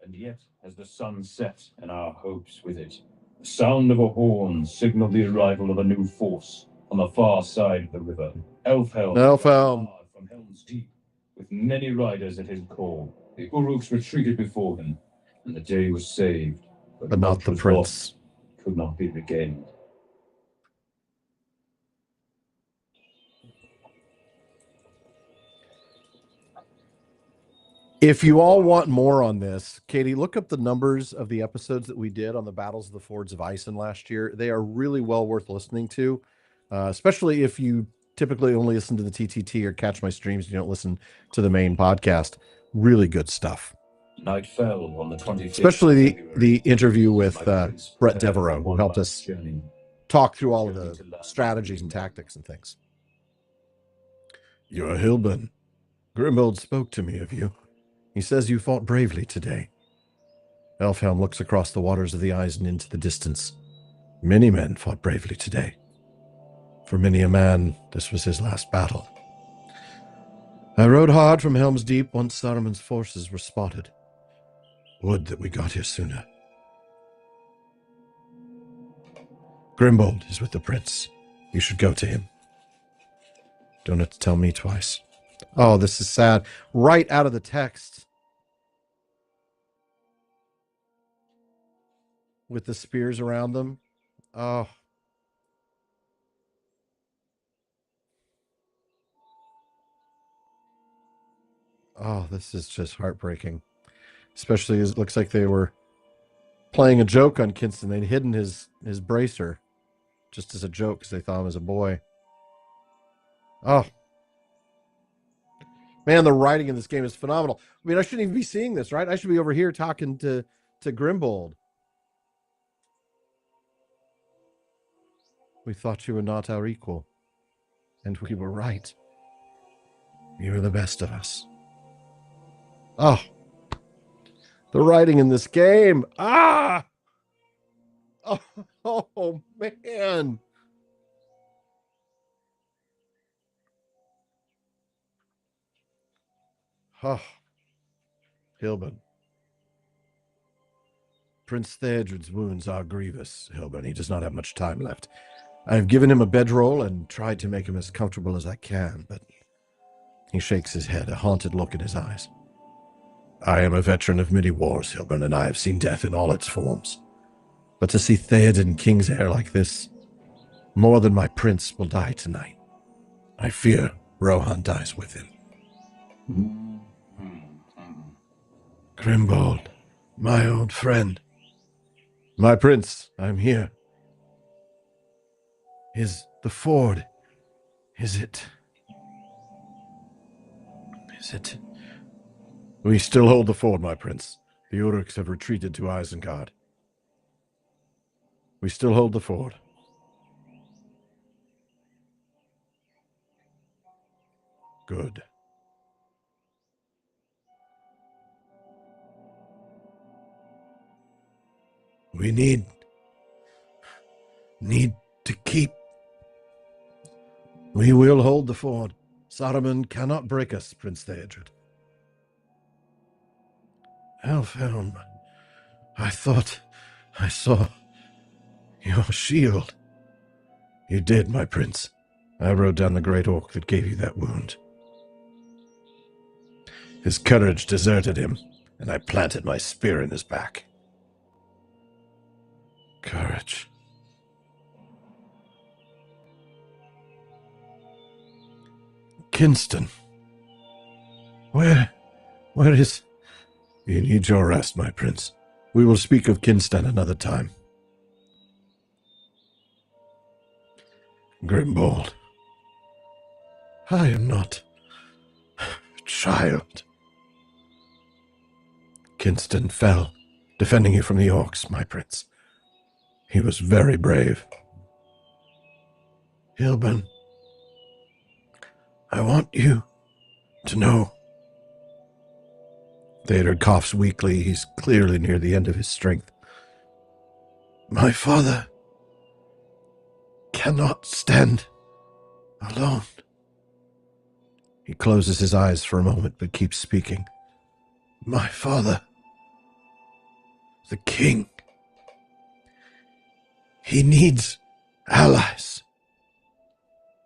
And yet, as the sun set and our hopes with it, the sound of a horn signaled the arrival of a new force on the far side of the river. Elfhelm. From Helm's Deep, with many riders at his call. The Uruks retreated before him, and the day was saved. But not the prince. Could not be regained. If you all want more on this, Katie, look up the numbers of the episodes that we did on the Battles of the Fords of Isen last year. They are really well worth listening to, especially if you typically only listen to the TTT or catch my streams and you don't listen to the main podcast. Really good stuff. Night fell on the 25th. Especially the interview with Brett Devereaux, who helped us talk through all of the strategies and tactics and things. You're Hilbern. Grimbold spoke to me of you. He says you fought bravely today. Elfhelm looks across the waters of the Isen into the distance. Many men fought bravely today. For many a man, this was his last battle. I rode hard from Helm's Deep once Saruman's forces were spotted. Would that we got here sooner. Grimbold is with the prince. You should go to him. Don't have to tell me twice. Oh, this is sad. Right out of the text. With the spears around them. Oh. Oh, this is just heartbreaking. Especially as it looks like they were playing a joke on Kinston. They'd hidden his bracer just as a joke because they thought him as a boy. Oh. Man, the writing in this game is phenomenal. I mean, I shouldn't even be seeing this, right? I should be over here talking to Grimbold. We thought you were not our equal. And we were right. You were the best of us. Oh. The writing in this game. Ah! Oh man. Oh. Hilbern. Prince Theodred's wounds are grievous, Hilbern. He does not have much time left. I have given him a bedroll and tried to make him as comfortable as I can, but he shakes his head, a haunted look in his eyes. I am a veteran of many wars, Hilbern, and I have seen death in all its forms. But to see Theoden King's heir like this, more than my prince will die tonight. I fear Rohan dies with him. Grimbold, my old friend. My prince, I'm here. Is the ford... Is it... We still hold the ford, my prince. The Uruks have retreated to Isengard. We still hold the ford. Good. We need to keep. We will hold the ford. Saruman cannot break us, Prince Theodred. Elfhelm, I thought I saw your shield. You did, my prince. I rode down the great orc that gave you that wound. His courage deserted him, and I planted my spear in his back. Courage. Kinston. Where is... You need your rest, my prince. We will speak of Kinston another time. Grimbold. I am not a child. Kinston fell, defending you from the orcs, my prince. He was very brave. Hilbern, I want you to know. Theodred coughs weakly. He's clearly near the end of his strength. My father cannot stand alone. He closes his eyes for a moment, but keeps speaking. My father, the king, he needs allies.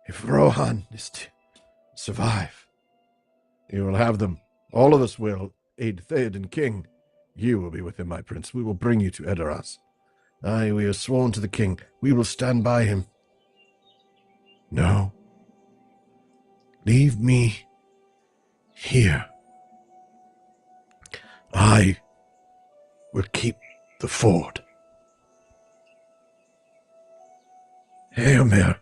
If Rohan is to survive, you will have them. All of us will aid Theoden King. You will be with him, my prince. We will bring you to Edoras. Aye, we have sworn to the king. We will stand by him. No. Leave me here. I will keep the ford. Eomer.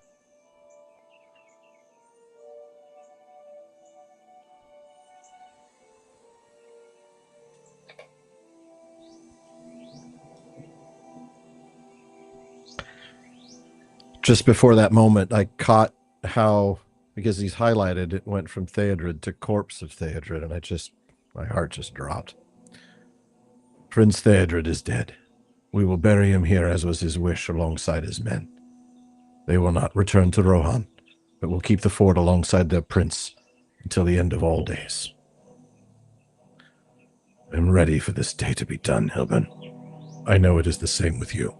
Just before that moment, I caught how, because he's highlighted, it went from Theodred to corpse of Theodred, and my heart just dropped. Prince Theodred is dead. We will bury him here as was his wish alongside his men. They will not return to Rohan, but will keep the fort alongside their prince until the end of all days. I am ready for this day to be done, Hilbern. I know it is the same with you.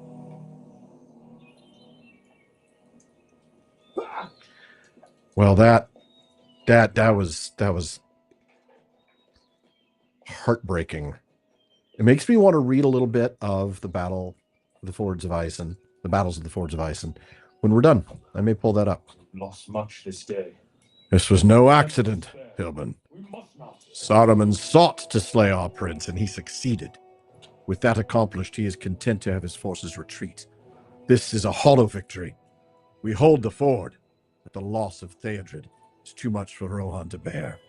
Well, that was heartbreaking. It makes me want to read a little bit of the battles of the Fords of Isen, when we're done. I may pull that up. Lost much this day. This was no accident, Hilbern. Saruman sought to slay our prince, and he succeeded. With that accomplished, he is content to have his forces retreat. This is a hollow victory. We hold the ford, but the loss of Theodred is too much for Rohan to bear.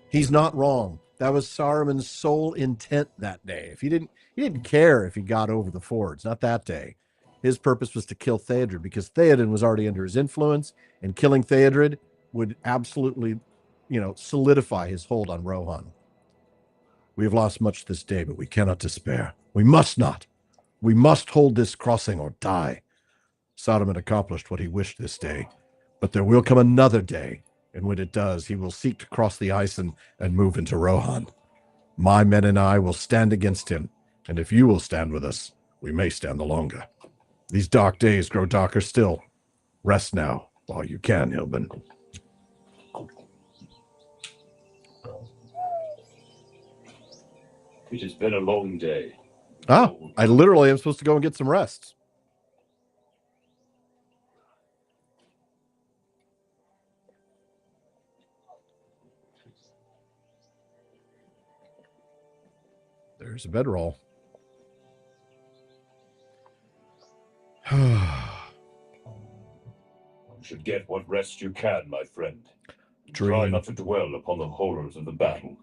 He's not wrong. That was Saruman's sole intent that day. He didn't care if he got over the fords, not that day. His purpose was to kill Theodred because Theoden was already under his influence, and killing Theodred would absolutely, solidify his hold on Rohan. We have lost much this day, but we cannot despair. We must not. We must hold this crossing or die. Saruman accomplished what he wished this day, but there will come another day, and when it does, he will seek to cross the Isen and move into Rohan. My men and I will stand against him, and if you will stand with us, we may stand the longer. These dark days grow darker still. Rest now while you can, Hilbern. It has been a long day. I literally am supposed to go and get some rest. There's a bedroll. You should get what rest you can, my friend. Try not to dwell upon the horrors of the battle.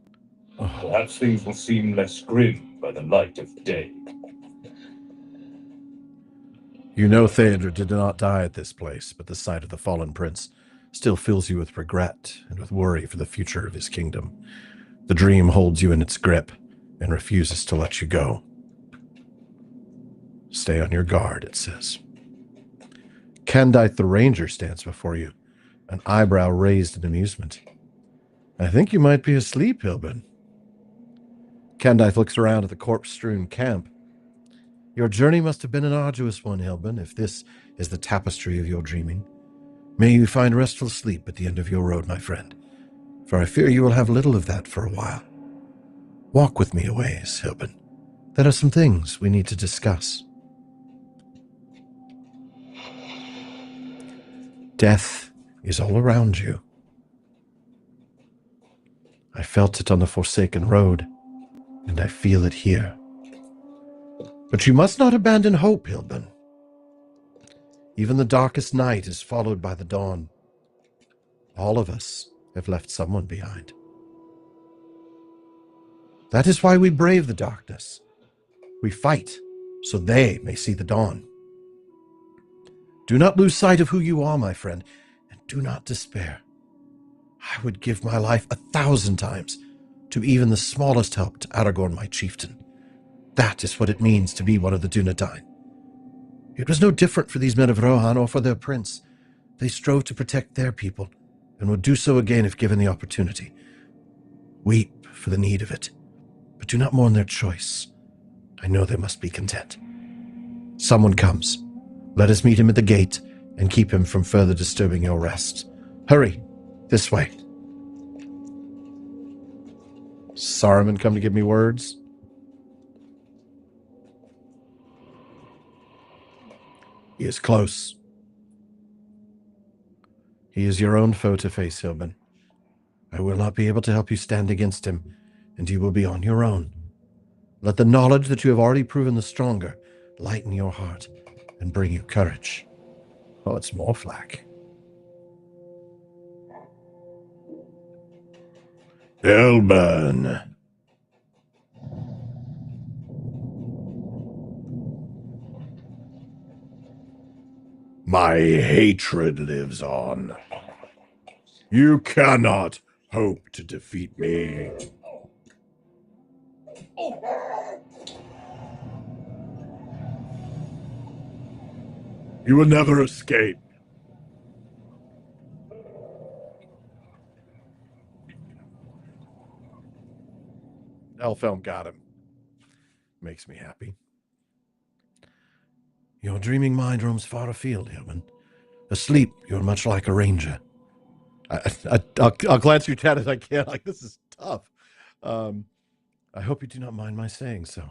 Perhaps things will seem less grim by the light of day. You know Theodred did not die at this place, but the sight of the fallen prince still fills you with regret and with worry for the future of his kingdom. The dream holds you in its grip and refuses to let you go. Stay on your guard, it says. Candaith the Ranger stands before you, an eyebrow raised in amusement. I think you might be asleep, Hilbern. Candaith looks around at the corpse-strewn camp. Your journey must have been an arduous one, Hilbern, if this is the tapestry of your dreaming. May you find restful sleep at the end of your road, my friend, for I fear you will have little of that for a while. Walk with me a ways, Hilbern. There are some things we need to discuss. Death is all around you. I felt it on the Forsaken Road, and I feel it here. But you must not abandon hope, Hilbern. Even the darkest night is followed by the dawn. All of us have left someone behind. That is why we brave the darkness. We fight so they may see the dawn. Do not lose sight of who you are, my friend, and do not despair. I would give my life 1,000 times to even the smallest help to Aragorn, my chieftain. That is what it means to be one of the Dunedain. It was no different for these men of Rohan or for their prince. They strove to protect their people, and would do so again if given the opportunity. Weep for the need of it, but do not mourn their choice. I know they must be content. Someone comes. Let us meet him at the gate and keep him from further disturbing your rest. Hurry, this way. Saruman come to give me words? He is close. He is your own foe to face, Hilbern. I will not be able to help you stand against him and you will be on your own. Let the knowledge that you have already proven the stronger lighten your heart and bring you courage. Oh, it's more flack. Hilbern. My hatred lives on. You cannot hope to defeat me. You will never escape. Elfhelm got him. Makes me happy. Your dreaming mind roams far afield, Hilbern. Asleep, you're much like a ranger. I'll glance through chat as I can. Like, this is tough. I hope you do not mind my saying so.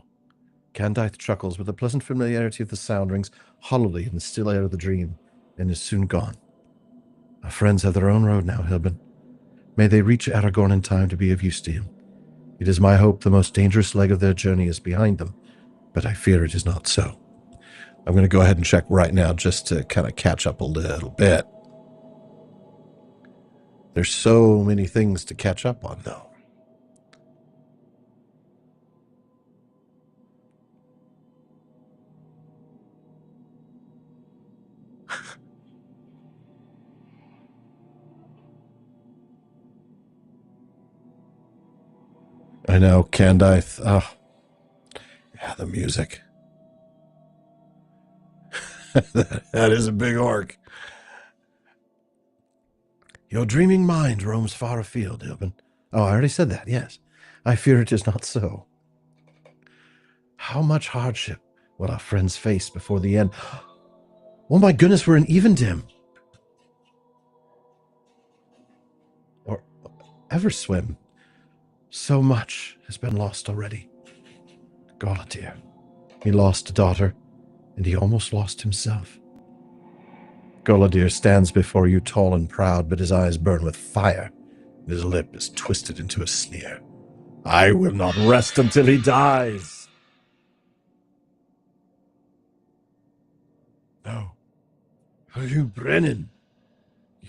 Candaith chuckles with a pleasant familiarity of the sound rings hollowly in the still air of the dream, and is soon gone. Our friends have their own road now, Hilbern. May they reach Aragorn in time to be of use to him. It is my hope the most dangerous leg of their journey is behind them, but I fear it is not so. I'm going to go ahead and check right now just to kind of catch up a little bit. There's so many things to catch up on, though. I know, Candaith. Oh, yeah, the music. That is a big orc. Your dreaming mind roams far afield, Hilbern. Oh, I already said that, yes. I fear it is not so. How much hardship will our friends face before the end? Oh my goodness, we're in Evendim. Or Everswim. So much has been lost already. Galadriel. He lost a daughter, and he almost lost himself. Galadriel stands before you tall and proud, but his eyes burn with fire, and his lip is twisted into a sneer. I will not rest until he dies. No. You, Brennan.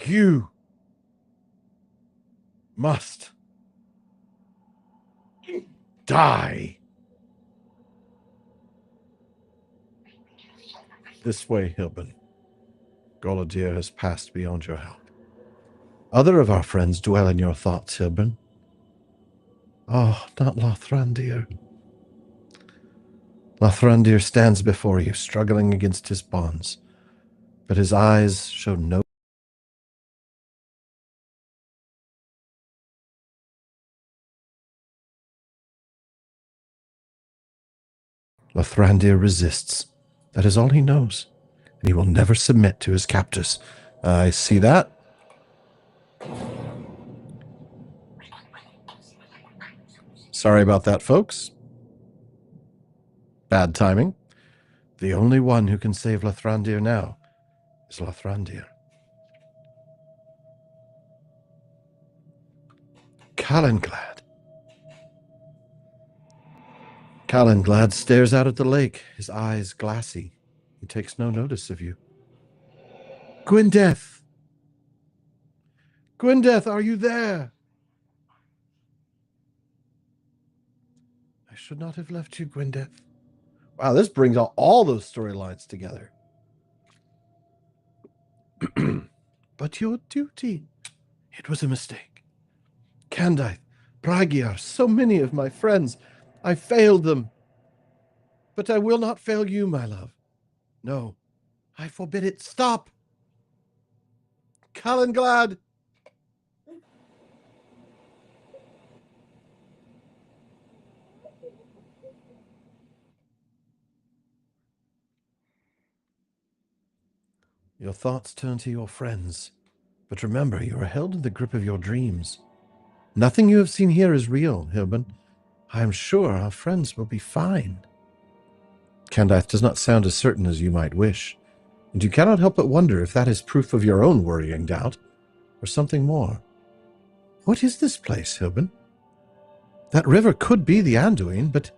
You must die. This way, Hilbern. Galadriel has passed beyond your help. Other of our friends dwell in your thoughts, Hilbern. Oh, not Lothrandir. Lothrandir stands before you, struggling against his bonds, but his eyes show no. Lothrandir resists. That is all he knows, and he will never submit to his captors. I see that. Sorry about that, folks. Bad timing. The only one who can save Lothrandir now is Lothrandir. Calenglad. Calenglad stares out at the lake, his eyes glassy. He takes no notice of you. Gwyndeth! Gwyndeth, are you there? I should not have left you, Gwyndeth. Wow, this brings all those storylines together. But your duty, it was a mistake. Candaith, Bragiar, so many of my friends, I failed them. But I will not fail you, my love. No, I forbid it. Stop! Calenglad! Your thoughts turn to your friends, but remember, you are held in the grip of your dreams. Nothing you have seen here is real, Hilbern. I am sure our friends will be fine. Candaith does not sound as certain as you might wish, and you cannot help but wonder if that is proof of your own worrying doubt, or something more. What is this place, Hilbern? That river could be the Anduin, but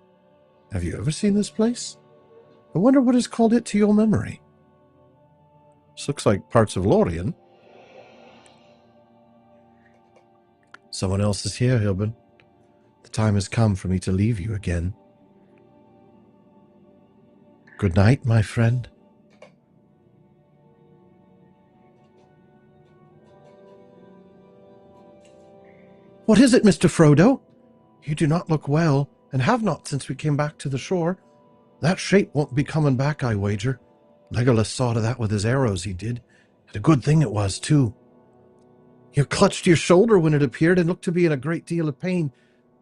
have you ever seen this place? I wonder what has called it to your memory. This looks like parts of Lorien. Someone else is here, Hilbern. The time has come for me to leave you again. Good night, my friend. What is it, Mr. Frodo? You do not look well, and have not since we came back to the shore. That shape won't be coming back, I wager. Legolas saw to that with his arrows, he did. And a good thing it was, too. You clutched your shoulder when it appeared and looked to be in a great deal of pain.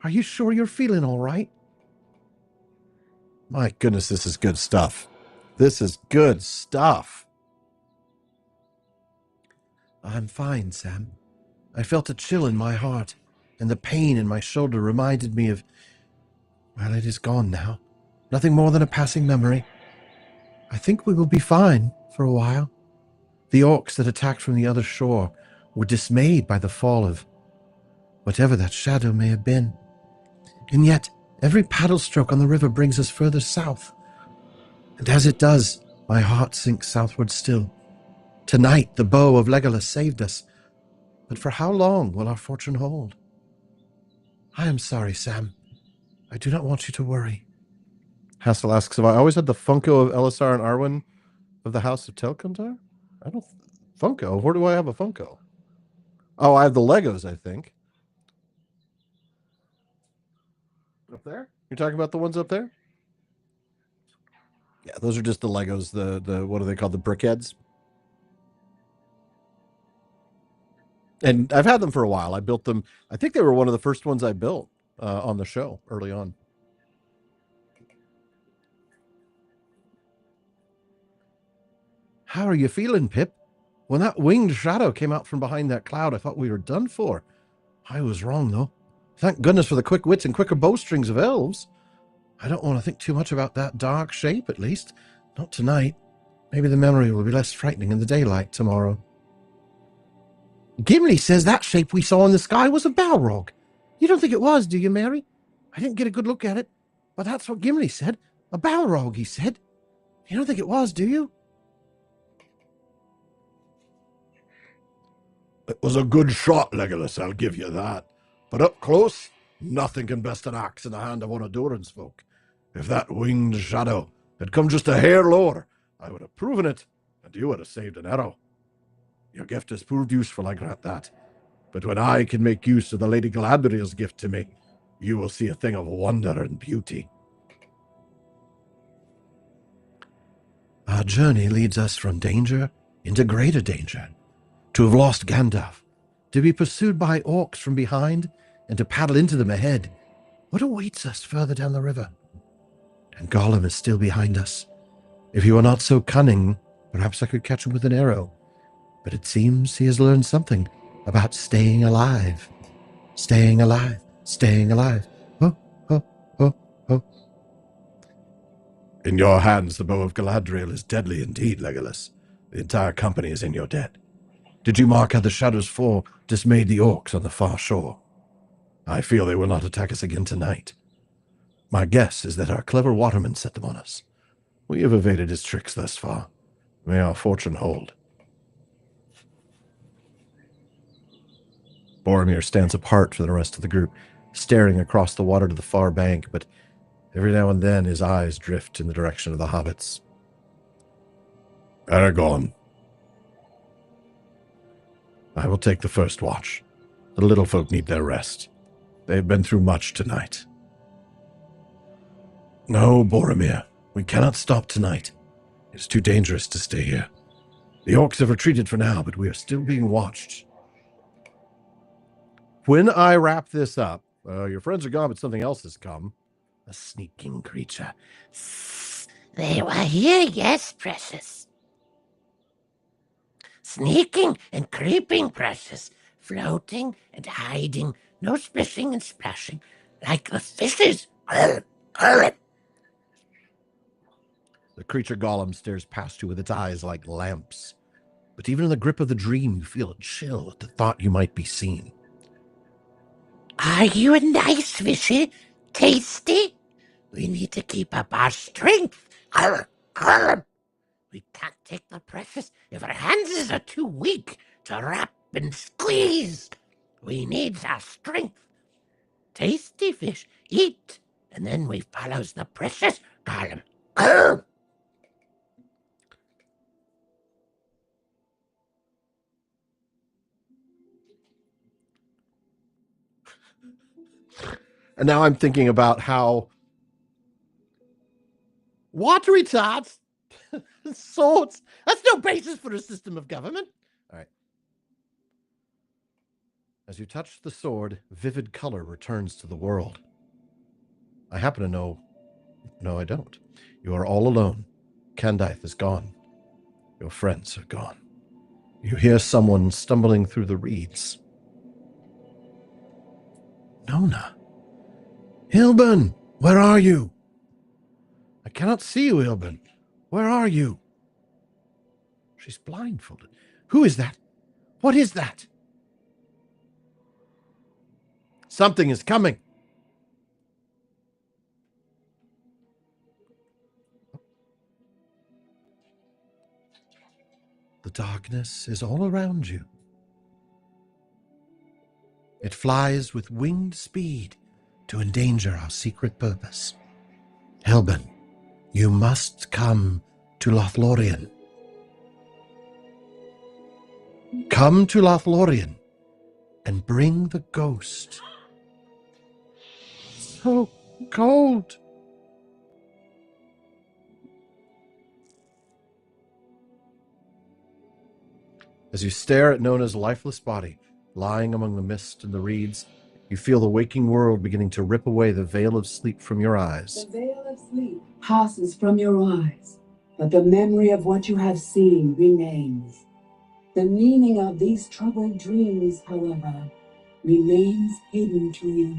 Are you sure you're feeling all right? My goodness, this is good stuff. This is good stuff. I'm fine, Sam. I felt a chill in my heart, and the pain in my shoulder reminded me of... Well, it is gone now. Nothing more than a passing memory. I think we will be fine for a while. The orcs that attacked from the other shore were dismayed by the fall of whatever that shadow may have been. And yet, every paddle stroke on the river brings us further south. And as it does, my heart sinks southward still. Tonight, the bow of Legolas saved us. But for how long will our fortune hold? I am sorry, Sam. I do not want you to worry. Hassel asks if I always had the Funko of Elisar and Arwen of the House of Telcontar? I don't... Funko? Where do I have a Funko? Oh, I have the Legos, I think. Up there? You're talking about the ones up there? Yeah, those are just the Legos, the what are they called? The brickheads. And I've had them for a while. I built them. I think they were one of the first ones I built on the show early on. How are you feeling, Pip? When that winged shadow came out from behind that cloud, I thought we were done for. I was wrong, though. Thank goodness for the quick wits and quicker bowstrings of elves. I don't want to think too much about that dark shape, at least. Not tonight. Maybe the memory will be less frightening in the daylight tomorrow. Gimli says that shape we saw in the sky was a Balrog. You don't think it was, do you, Mary? I didn't get a good look at it, but that's what Gimli said. A Balrog, he said. You don't think it was, do you? It was a good shot, Legolas, I'll give you that. But up close, nothing can best an axe in the hand of one of Durin's folk. If that winged shadow had come just a hair lower, I would have proven it, and you would have saved an arrow. Your gift has proved useful, I grant that. But when I can make use of the Lady Galadriel's gift to me, you will see a thing of wonder and beauty. Our journey leads us from danger into greater danger. To have lost Gandalf, to be pursued by orcs from behind, and to paddle into them ahead. What awaits us further down the river? And Gollum is still behind us. If he were not so cunning, perhaps I could catch him with an arrow. But it seems he has learned something about staying alive. Staying alive. Staying alive. Oh, oh, oh, oh. In your hands, the bow of Galadriel is deadly indeed, Legolas. The entire company is in your debt. Did you mark how the shadows fall dismayed the orcs on the far shore? I feel they will not attack us again tonight. My guess is that our clever waterman set them on us. We have evaded his tricks thus far. May our fortune hold. Boromir stands apart from the rest of the group, staring across the water to the far bank, but every now and then his eyes drift in the direction of the hobbits. Aragorn. I will take the first watch. The little folk need their rest. They have been through much tonight. No, Boromir, we cannot stop tonight. It's too dangerous to stay here. The orcs have retreated for now, but we are still being watched. When I wrap this up, your friends are gone, but something else has come. A sneaking creature. They were here, yes, precious. Sneaking and creeping, precious. Floating and hiding, no splishing and splashing, like the fishes. The creature Gollum stares past you with its eyes like lamps. But even in the grip of the dream, you feel a chill at the thought you might be seen. Are you a nice fishy? Tasty? We need to keep up our strength. Grr, grr. We can't take the precious if our hands are too weak to wrap and squeeze. We need our strength. Tasty fish, eat, and then we follows the precious. Grr, grr. And now I'm thinking about how watery tots, swords, that's no basis for a system of government. All right. As you touch the sword, vivid color returns to the world. I happen to know. No, I don't. You are all alone. Candaith is gone. Your friends are gone. You hear someone stumbling through the reeds. Nona. Hilbern, where are you? I cannot see you, Hilbern. Where are you? She's blindfolded. Who is that? What is that? Something is coming. The darkness is all around you. It flies with winged speed to endanger our secret purpose. Hilbern, you must come to LotRO. Come to LotRO and bring the ghost. So cold. As you stare at Nona's lifeless body, lying among the mist and the reeds, you feel the waking world beginning to rip away the veil of sleep from your eyes. The veil of sleep passes from your eyes, but the memory of what you have seen remains. The meaning of these troubled dreams, however, remains hidden to you.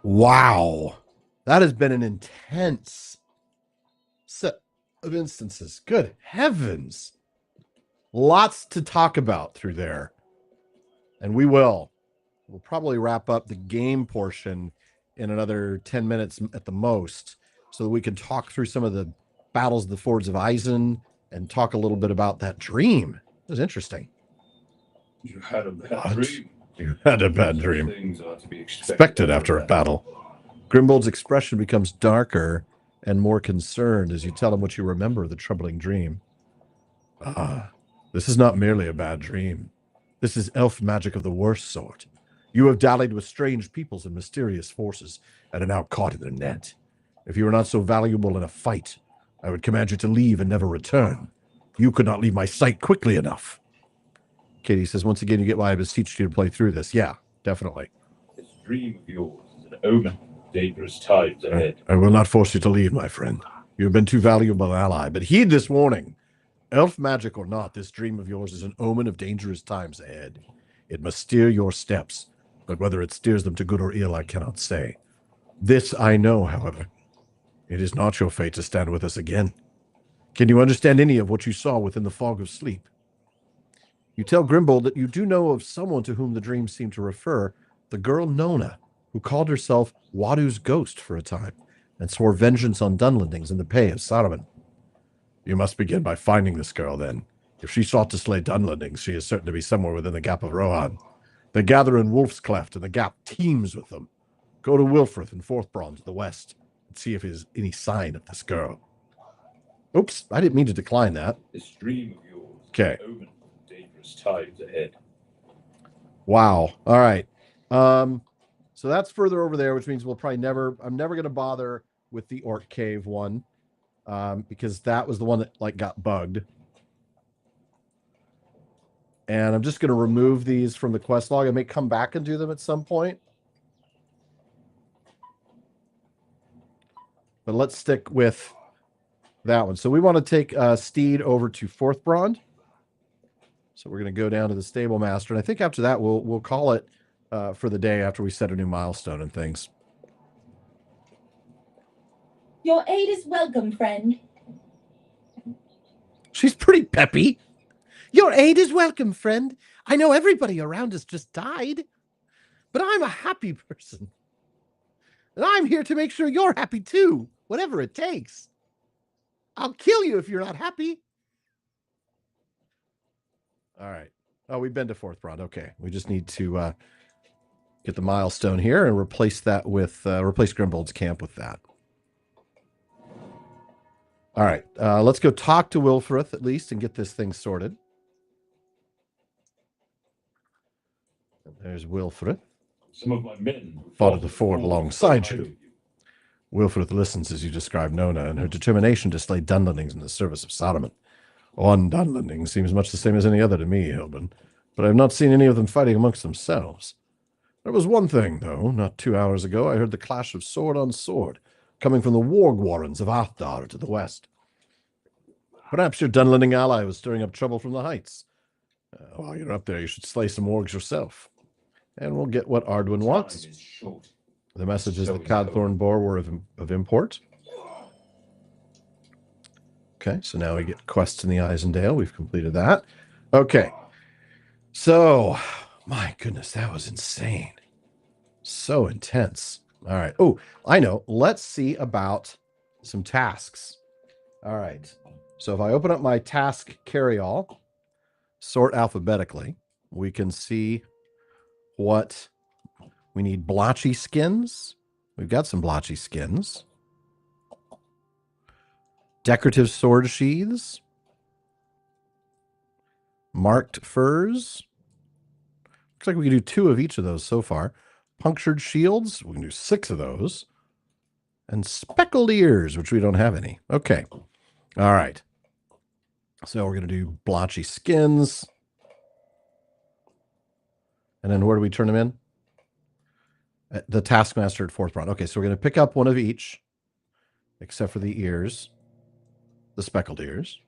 Wow. That has been an intense set of instances. Good heavens. Lots to talk about through there. And we will. We'll probably wrap up the game portion in another 10 minutes at the most so that we can talk through some of the battles of the Fords of Eisen and talk a little bit about that dream. It was interesting. You had a bad dream. You had a bad dream. Things are to be Expected after a battle. Grimbold's expression becomes darker and more concerned as you tell him what you remember of the troubling dream. This is not merely a bad dream. This is elf magic of the worst sort. You have dallied with strange peoples and mysterious forces and are now caught in their net. If you were not so valuable in a fight, I would command you to leave and never return. You could not leave my sight quickly enough. Katie says, once again, you get why I beseeched you to play through this. Yeah, definitely. This dream of yours is an omen of dangerous times ahead. I will not force you to leave, my friend. You have been too valuable an ally, but heed this warning. Elf magic or not, this dream of yours is an omen of dangerous times ahead. It must steer your steps, but whether it steers them to good or ill, I cannot say. This I know, however. It is not your fate to stand with us again. Can you understand any of what you saw within the fog of sleep? You tell Grimbold that you do know of someone to whom the dreams seem to refer, the girl Nona, who called herself Wadu's ghost for a time, and swore vengeance on Dunlendings in the pay of Saruman. You must begin by finding this girl, then. If she sought to slay Dunlendings, she is certain to be somewhere within the Gap of Rohan. They gather in Wolf's Cleft, and the Gap teems with them. Go to Wilfrith and Forthbron to the west, and see if there's any sign of this girl. Oops, I didn't mean to decline that. This dream of yours Okay. is an omen of dangerous times ahead. Wow. All right. So that's further over there, which means we'll probably I'm never going to bother with the Orc Cave one, because that was the one that got bugged. And I'm just going to remove these from the quest log. I may come back and do them at some point. But let's stick with that one. So we want to take Steed over to Forthbrond. So we're going to go down to the Stable Master. And I think after that, we'll call it for the day after we set a new milestone and things. Your aid is welcome, friend. She's pretty peppy. Your aid is welcome, friend. I know everybody around us just died, but I'm a happy person. And I'm here to make sure you're happy too, whatever it takes. I'll kill you if you're not happy. All right. Oh, we've been to Fourth Broad. Okay. We just need to get the milestone here and replace that with, replace Grimbold's camp with that. All right. Let's go talk to Wilfrith at least and get this thing sorted. There's Wilfrith. Some of my men Fought at the ford alongside you. Wilfrith listens as you describe Nona and her determination to slay Dunlendings in the service of Saruman. One Dunlending seems much the same as any other to me, Hilbern, but I have not seen any of them fighting amongst themselves. There was one thing, though. Not 2 hours ago, I heard the clash of sword on sword, coming from the warg warrens of Athdar to the west. Perhaps your Dunlending ally was stirring up trouble from the heights. While you're up there, you should slay some wargs yourself. And we'll get what Ardwin wants. The message is the Cadthorn boar were of import. Okay, so now we get quests in the Isendale. We've completed that. Okay. So, my goodness, that was insane. So intense. All right. Oh, I know. Let's see about some tasks. All right. So if I open up my task carry-all, sort alphabetically, we can see what we need. Blotchy skins. We've got some blotchy skins. Decorative sword sheaths. Marked furs. Looks like we can do 2 of each of those so far. Punctured shields. We can do 6 of those. And speckled ears, which we don't have any. Okay. All right. So we're going to do blotchy skins. And then where do we turn them in? At the Taskmaster at Fourth Broad. Okay, so we're going to pick up one of each, except for the ears, the speckled ears.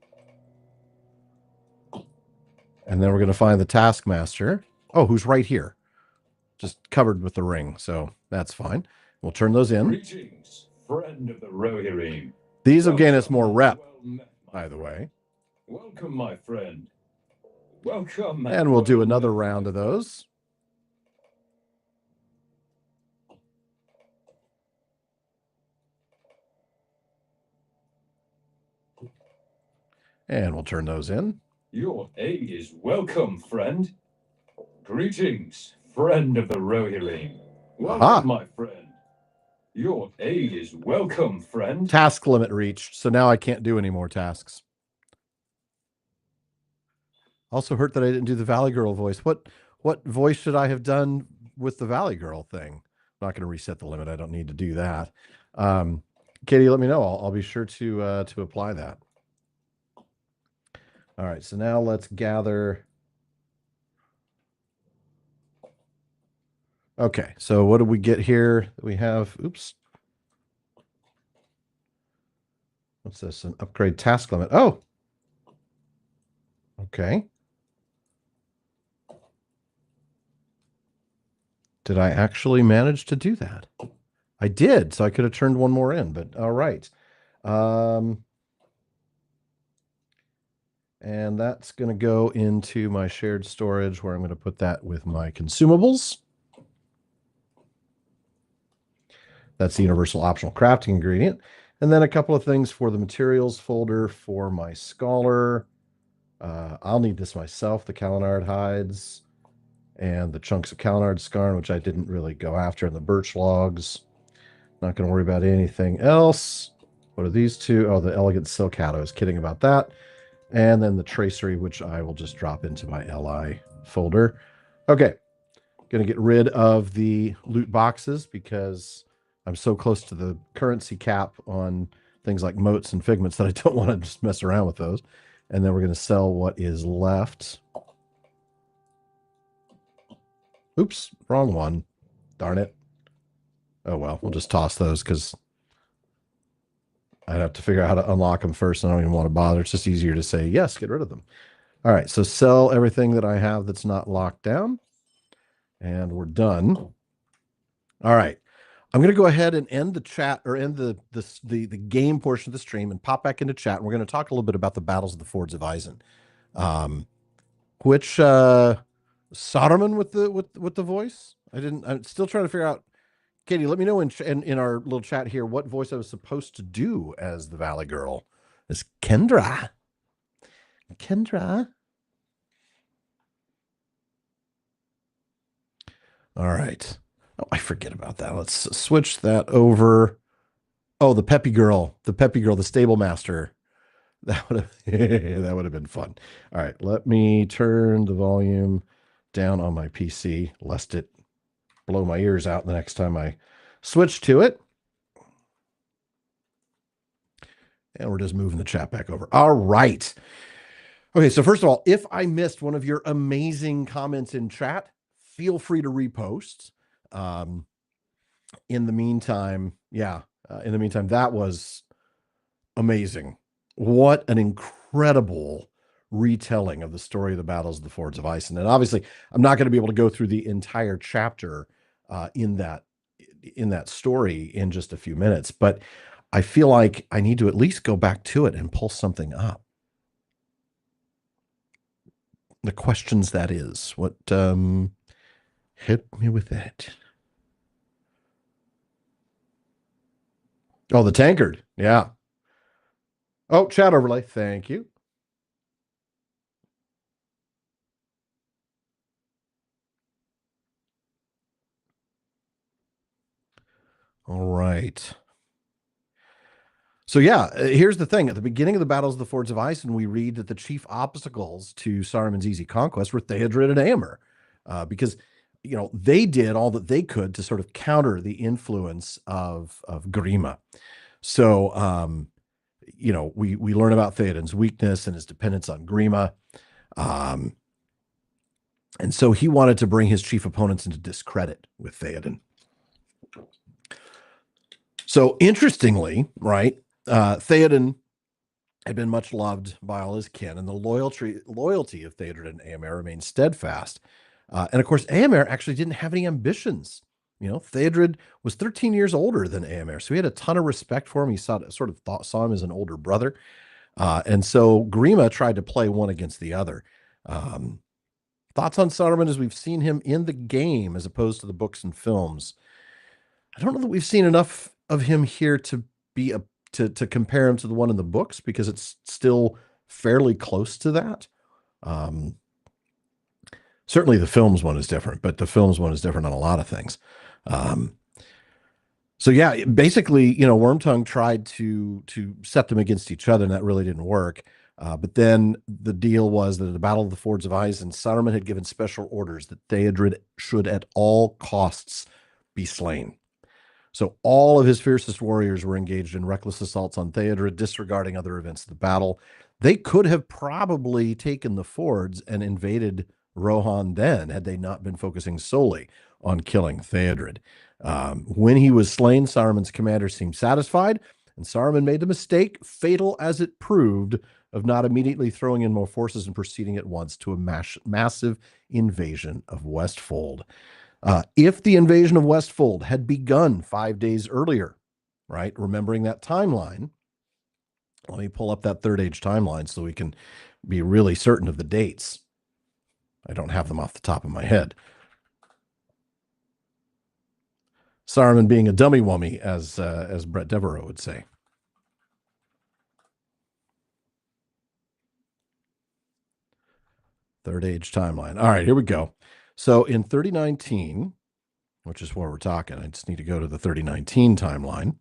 And then we're going to find the Taskmaster. Oh, who's right here. Just covered with the ring, so that's fine. We'll turn those in. Greetings, friend of the Rohirrim. These will gain us more rep, by the way. Welcome, my friend. Welcome. And we'll do another round of those. And we'll turn those in. Your aid is welcome, friend. Greetings, friend of the Rohirrim. Welcome, Aha. my friend. Your aid is welcome, friend. Task limit reached, so now I can't do any more tasks. Also hurt that I didn't do the Valley Girl voice. What voice should I have done with the Valley Girl thing? I'm not going to reset the limit. I don't need to do that. Katie, let me know. I'll be sure to apply that. All right, so now let's gather. Okay, so what do we get here? We have, oops. What's this? An upgrade task limit. Oh. Okay. Did I actually manage to do that? I did, so I could have turned one more in, but all right. And that's going to go into my shared storage where I'm going to put that with my consumables. That's the universal optional crafting ingredient. And then a couple of things for the materials folder for my scholar. I'll need this myself, the Kalinard hides and the chunks of Kalinard scarn, which I didn't really go after, and the birch logs. Not going to worry about anything else. What are these two? Oh, the elegant silk hat. I was kidding about that. And then the tracery, which I will just drop into my LI folder. Okay. Going to get rid of the loot boxes because I'm so close to the currency cap on things like motes and figments that I don't want to just mess around with those. And then we're going to sell what is left. Oops, wrong one. Darn it. Oh, well, we'll just toss those because I'd have to figure out how to unlock them first. And I don't even want to bother. It's just easier to say, yes, get rid of them. All right, so sell everything that I have that's not locked down. And we're done. All right. I'm going to go ahead and end the chat, or end the game portion of the stream, and pop back into chat. And we're going to talk a little bit about the battles of the Fords of Eisen. Which Soderman with the voice? I'm still trying to figure out. Katie, let me know in our little chat here what voice I was supposed to do as the Valley Girl. Is Kendra? All right. Oh, I forget about that. Let's switch that over. Oh, the Peppy Girl, the stable master. That would have been fun. All right, let me turn the volume down on my PC, lest it blow my ears out the next time I switch to it. And we're just moving the chat back over. All right. Okay, so first of all, if I missed one of your amazing comments in chat, feel free to repost. In the meantime, that was amazing. What an incredible retelling of the story of the battles of the Fords of Eisen. And obviously, I'm not going to be able to go through the entire chapter in that story in just a few minutes, but I feel like I need to at least go back to it and pull something up. The questions, that is. What hit me with that? Oh, the tankard. Yeah. Oh, chat overlay. Thank you. All right. So yeah, here's the thing. At the beginning of the battles of the Fords of Eisen, we read that the chief obstacles to Saruman's easy conquest were Theodred and Aemir, because they did all that they could to sort of counter the influence of Grima. So we learn about Theoden's weakness and his dependence on Grima, and so he wanted to bring his chief opponents into discredit with Theoden. So interestingly, right? Theoden had been much loved by all his kin, and the loyalty of Theodred and Aemir remained steadfast. And of course, Aemir actually didn't have any ambitions. Theodred was 13 years older than Aemir, so he had a ton of respect for him. He saw him as an older brother. And so Grima tried to play one against the other. Thoughts on Saruman as we've seen him in the game as opposed to the books and films? I don't know that we've seen enough of him here to be to compare him to the one in the books, because it's still fairly close to that. Certainly the films one is different, but the films one is different on a lot of things. So yeah, basically, Wormtongue tried to set them against each other, and that really didn't work. But then the deal was that at the Battle of the Fords of Eisen, Saruman had given special orders that Theodred should at all costs be slain. So all of his fiercest warriors were engaged in reckless assaults on Theodred, disregarding other events of the battle. They could have probably taken the fords and invaded Rohan then, had they not been focusing solely on killing Theodred. When he was slain, Saruman's commander seemed satisfied, and Saruman made the mistake, fatal as it proved, of not immediately throwing in more forces and proceeding at once to a massive invasion of Westfold. If the invasion of Westfold had begun 5 days earlier, right? Remembering that timeline, let me pull up that Third Age timeline so we can be really certain of the dates. I don't have them off the top of my head. Saruman being a dummy wummy, as Brett Devereaux would say. Third Age timeline. All right, here we go. So in 3019, which is where we're talking, I just need to go to the 3019 timeline.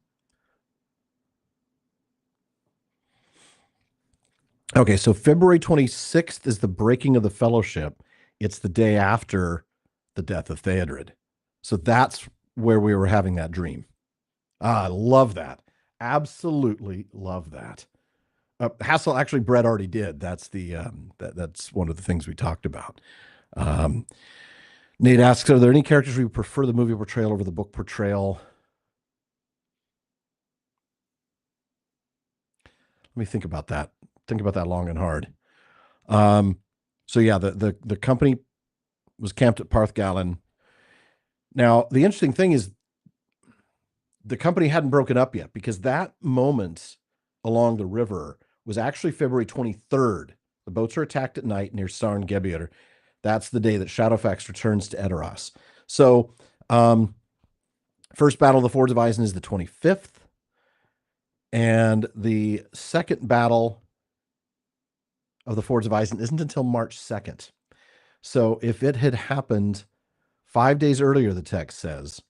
Okay, so February 26th is the breaking of the Fellowship. It's the day after the death of Theodred. So that's where we were having that dream. I love that. Absolutely love that. Hassel, actually, Brett already did. That's that's one of the things we talked about. Nate asks, are there any characters we prefer the movie portrayal over the book portrayal? Let me think about that. Think about that long and hard. So yeah, the company was camped at Parthgalen. Now, the interesting thing is the company hadn't broken up yet, because that moment along the river was actually February 23rd. The boats are attacked at night near Sarn Gebier. That's the day that Shadowfax returns to Edoras. So, first battle of the Fords of Isen is the 25th. And the second battle of the Fords of Isen isn't until March 2nd. So if it had happened 5 days earlier, the text says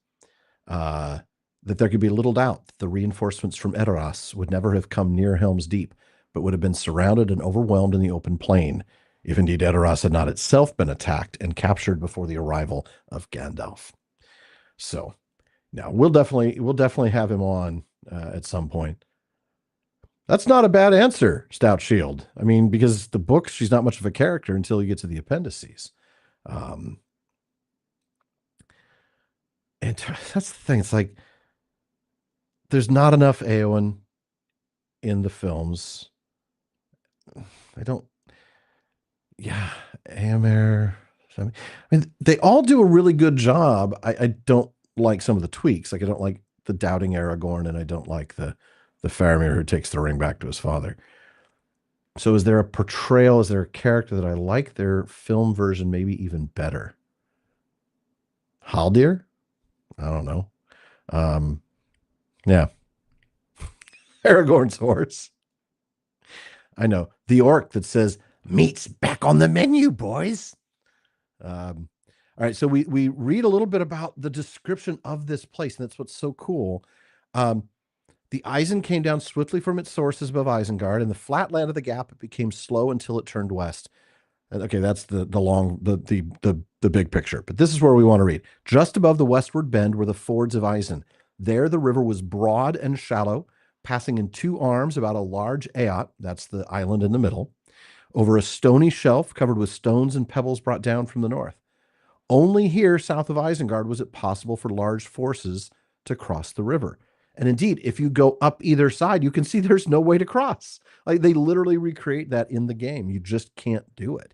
that there could be little doubt that the reinforcements from Edoras would never have come near Helm's Deep, but would have been surrounded and overwhelmed in the open plain, if indeed Edoras had not itself been attacked and captured before the arrival of Gandalf. So now we'll definitely have him on at some point. That's not a bad answer, Stout Shield. I mean, because the book, she's not much of a character until you get to the appendices. And that's the thing. It's like, there's not enough Eowyn in the films. Éomer. I mean, they all do a really good job. I don't like some of the tweaks. Like, I don't like the doubting Aragorn, and I don't like the Faramir who takes the ring back to his father. So is there a portrayal? Is there a character that I like their film version maybe even better? Haldir? I don't know. Yeah. Aragorn's horse. I know. The orc that says, "Meat's back on the menu, boys." All right. So we read a little bit about the description of this place, and that's what's so cool. The Isen came down swiftly from its sources above Isengard, and the flat land of the gap, it became slow until it turned west. And okay, that's the big picture. But this is where we want to read. Just above the westward bend were the fords of Isen. There the river was broad and shallow, passing in two arms about a large eot, that's the island in the middle, over a stony shelf covered with stones and pebbles brought down from the north. Only here, south of Isengard, was it possible for large forces to cross the river. And indeed, if you go up either side, you can see there's no way to cross. Like, they literally recreate that in the game. You just can't do it.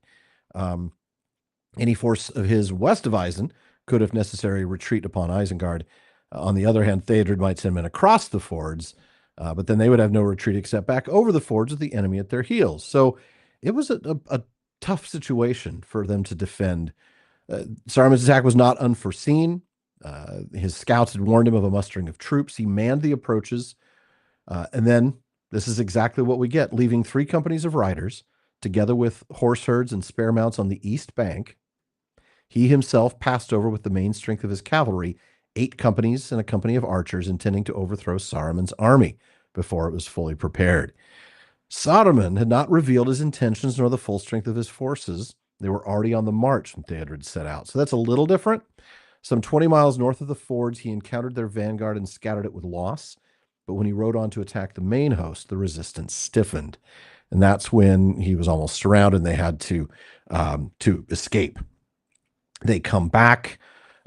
Any force of his west of Isen could, if necessary, retreat upon Isengard. On the other hand, Theodred might send men across the fords, but then they would have no retreat except back over the fords with the enemy at their heels. So it was a tough situation for them to defend. Saruman's attack was not unforeseen. His scouts had warned him of a mustering of troops. He manned the approaches. And then this is exactly what we get, leaving 3 companies of riders, together with horse herds and spare mounts on the east bank. He himself passed over with the main strength of his cavalry, 8 companies and a company of archers, intending to overthrow Saruman's army before it was fully prepared. Saruman had not revealed his intentions nor the full strength of his forces. They were already on the march when Theodred set out. So that's a little different. Some 20 miles north of the fords, he encountered their vanguard and scattered it with loss. But when he rode on to attack the main host, the resistance stiffened. And that's when he was almost surrounded and they had to escape. They come back,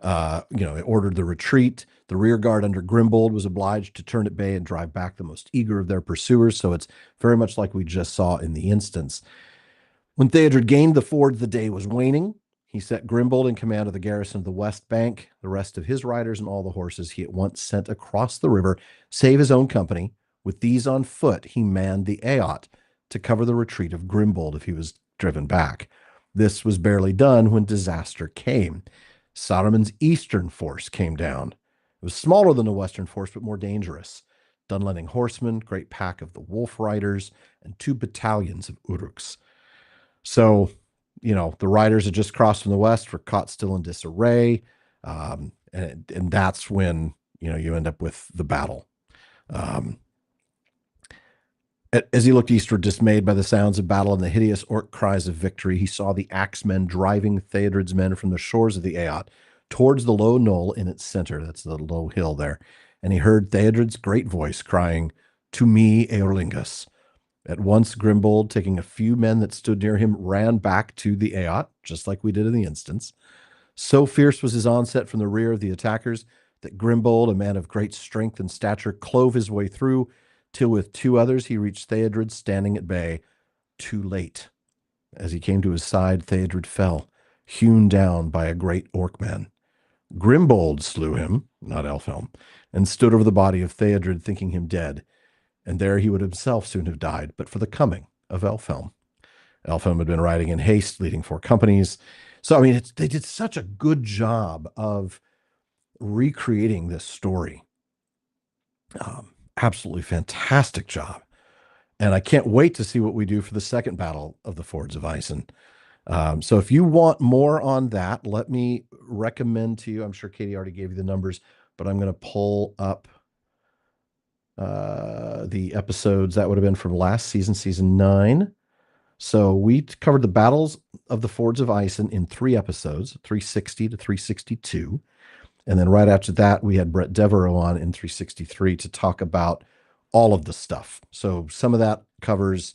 they ordered the retreat. The rear guard under Grimbold was obliged to turn at bay and drive back the most eager of their pursuers. So it's very much like we just saw in the instance. When Theodred gained the ford, the day was waning. He set Grimbold in command of the garrison of the west bank. The rest of his riders and all the horses he at once sent across the river, save his own company. With these on foot, he manned the eot to cover the retreat of Grimbold if he was driven back. This was barely done when disaster came. Saruman's eastern force came down. It was smaller than the western force, but more dangerous. Dunletting horsemen, great pack of the wolf riders, and 2 battalions of Uruks. So, the riders had just crossed from the west, were caught still in disarray. And that's when, you end up with the battle. As he looked eastward, dismayed by the sounds of battle and the hideous orc cries of victory, he saw the axemen driving Theodred's men from the shores of the eot towards the low knoll in its center. That's the low hill there. And he heard Theodred's great voice crying, "To me, Eorlingus." At once, Grimbold, taking a few men that stood near him, ran back to the eot, just like we did in the instance. So fierce was his onset from the rear of the attackers that Grimbold, a man of great strength and stature, clove his way through, till with 2 others he reached Theodred standing at bay, too late. As he came to his side, Theodred fell, hewn down by a great orc man. Grimbold slew him, not Elfhelm, and stood over the body of Theodred, thinking him dead. And there he would himself soon have died, but for the coming of Elfhelm. Elfhelm had been riding in haste, leading 4 companies. So, I mean, they did such a good job of recreating this story. Absolutely fantastic job. And I can't wait to see what we do for the second battle of the Fords of Isen. So if you want more on that, let me recommend to you, I'm sure Katie already gave you the numbers, but I'm going to pull up the episodes that would have been from last season, season 9. So we covered the battles of the Fords of Isen in 3 episodes, 360 to 362. And then right after that, we had Brett Devereaux on in 363 to talk about all of the stuff. So some of that covers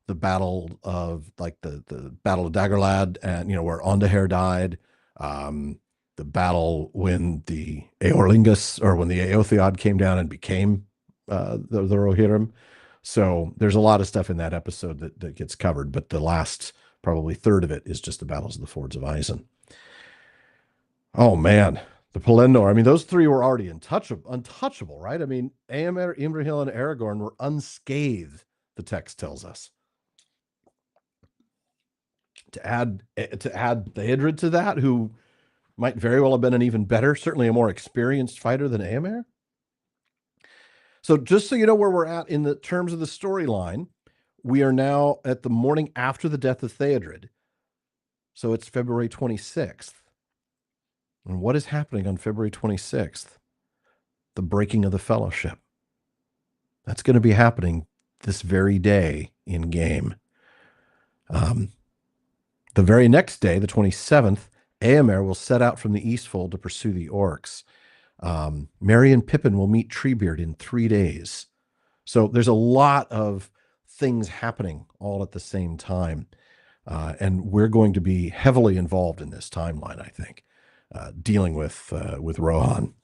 the battle of the Battle of Daggerlad, and where Ondaher died, the battle when the Eorlingus, or when the Eotheod came down and became the Rohirrim. So there's a lot of stuff in that episode that gets covered, but the last probably third of it is just the battles of the Fords of Isen. Oh man, the Pelennor. I mean, those 3 were already untouchable, right? I mean, Éomer, Imrahil, and Aragorn were unscathed, the text tells us. To add Theodred to that, who might very well have been an even better, certainly a more experienced fighter than Éomer. So just so you know where we're at in the terms of the storyline, we are now at the morning after the death of Theodred. So it's February 26th. And what is happening on February 26th? The breaking of the Fellowship. That's going to be happening this very day in game. The very next day, the 27th, Éomer will set out from the Eastfold to pursue the orcs. Merry and Pippin will meet Treebeard in 3 days. So there's a lot of things happening all at the same time. And we're going to be heavily involved in this timeline, I think, dealing with Rohan.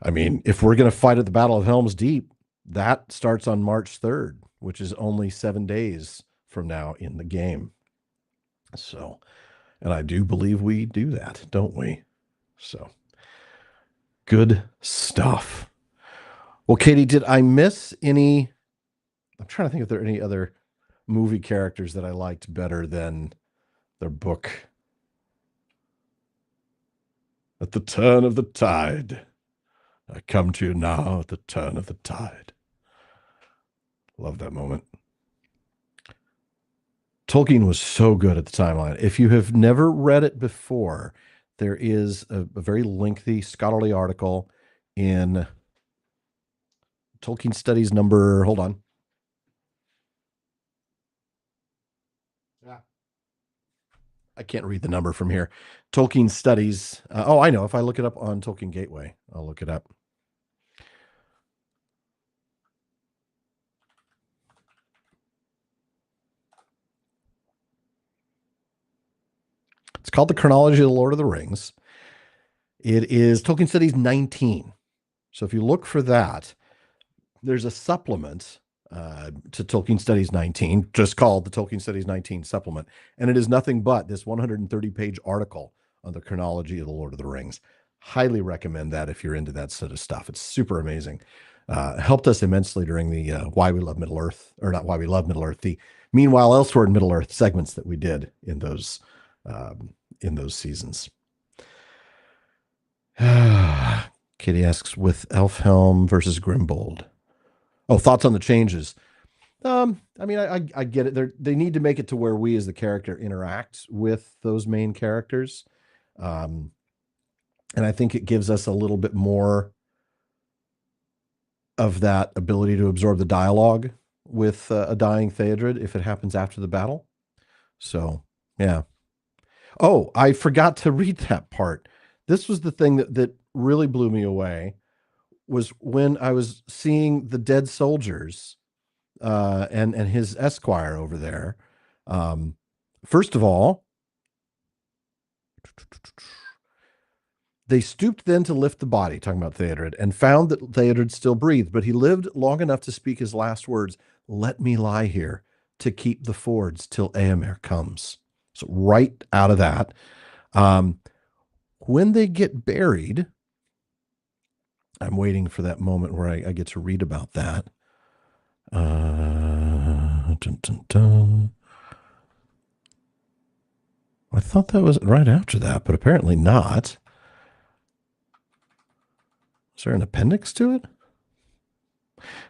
I mean, if we're going to fight at the Battle of Helm's Deep, that starts on March 3rd, which is only 7 days from now in the game. So, and I do believe we do that, don't we? So, good stuff. Well, Katie, did I miss any? I'm trying to think if there are any other movie characters that I liked better than their book. At the turn of the tide, I come to you now at the turn of the tide. Love that moment. Tolkien was so good at the timeline. If you have never read it before, there is a very lengthy scholarly article in Tolkien Studies number, hold on. Yeah. I can't read the number from here. Tolkien Studies. Oh, I know. If I look it up on Tolkien Gateway, I'll look it up. It's called The Chronology of the Lord of the Rings. It is Tolkien Studies 19. So if you look for that, there's a supplement to Tolkien Studies 19, just called the Tolkien Studies 19 supplement. And it is nothing but this 130-page article on the chronology of the Lord of the Rings. Highly recommend that if you're into that sort of stuff. It's super amazing. Helped us immensely during the Why We Love Middle-earth, or not Why We Love Middle-earth, the Meanwhile Elsewhere in Middle-earth segments that we did in those seasons. Katie asks, with Elfhelm versus Grimbold. Oh, thoughts on the changes? I mean, I get it. They need to make it to where we as the character interact with those main characters. And I think it gives us a little bit more of that ability to absorb the dialogue with a dying Theodred if it happens after the battle. So, yeah. Oh, I forgot to read that part. This was the thing that really blew me away, was when I was seeing the dead soldiers and his esquire over there. First of all, they stooped then to lift the body, talking about Theodred, and found that Theodred still breathed, but he lived long enough to speak his last words, "Let me lie here to keep the fords till Éomer comes." So right out of that. when they get buried, I'm waiting for that moment where I get to read about that. Dun, dun, dun. I thought that was right after that, but apparently not. Is there an appendix to it?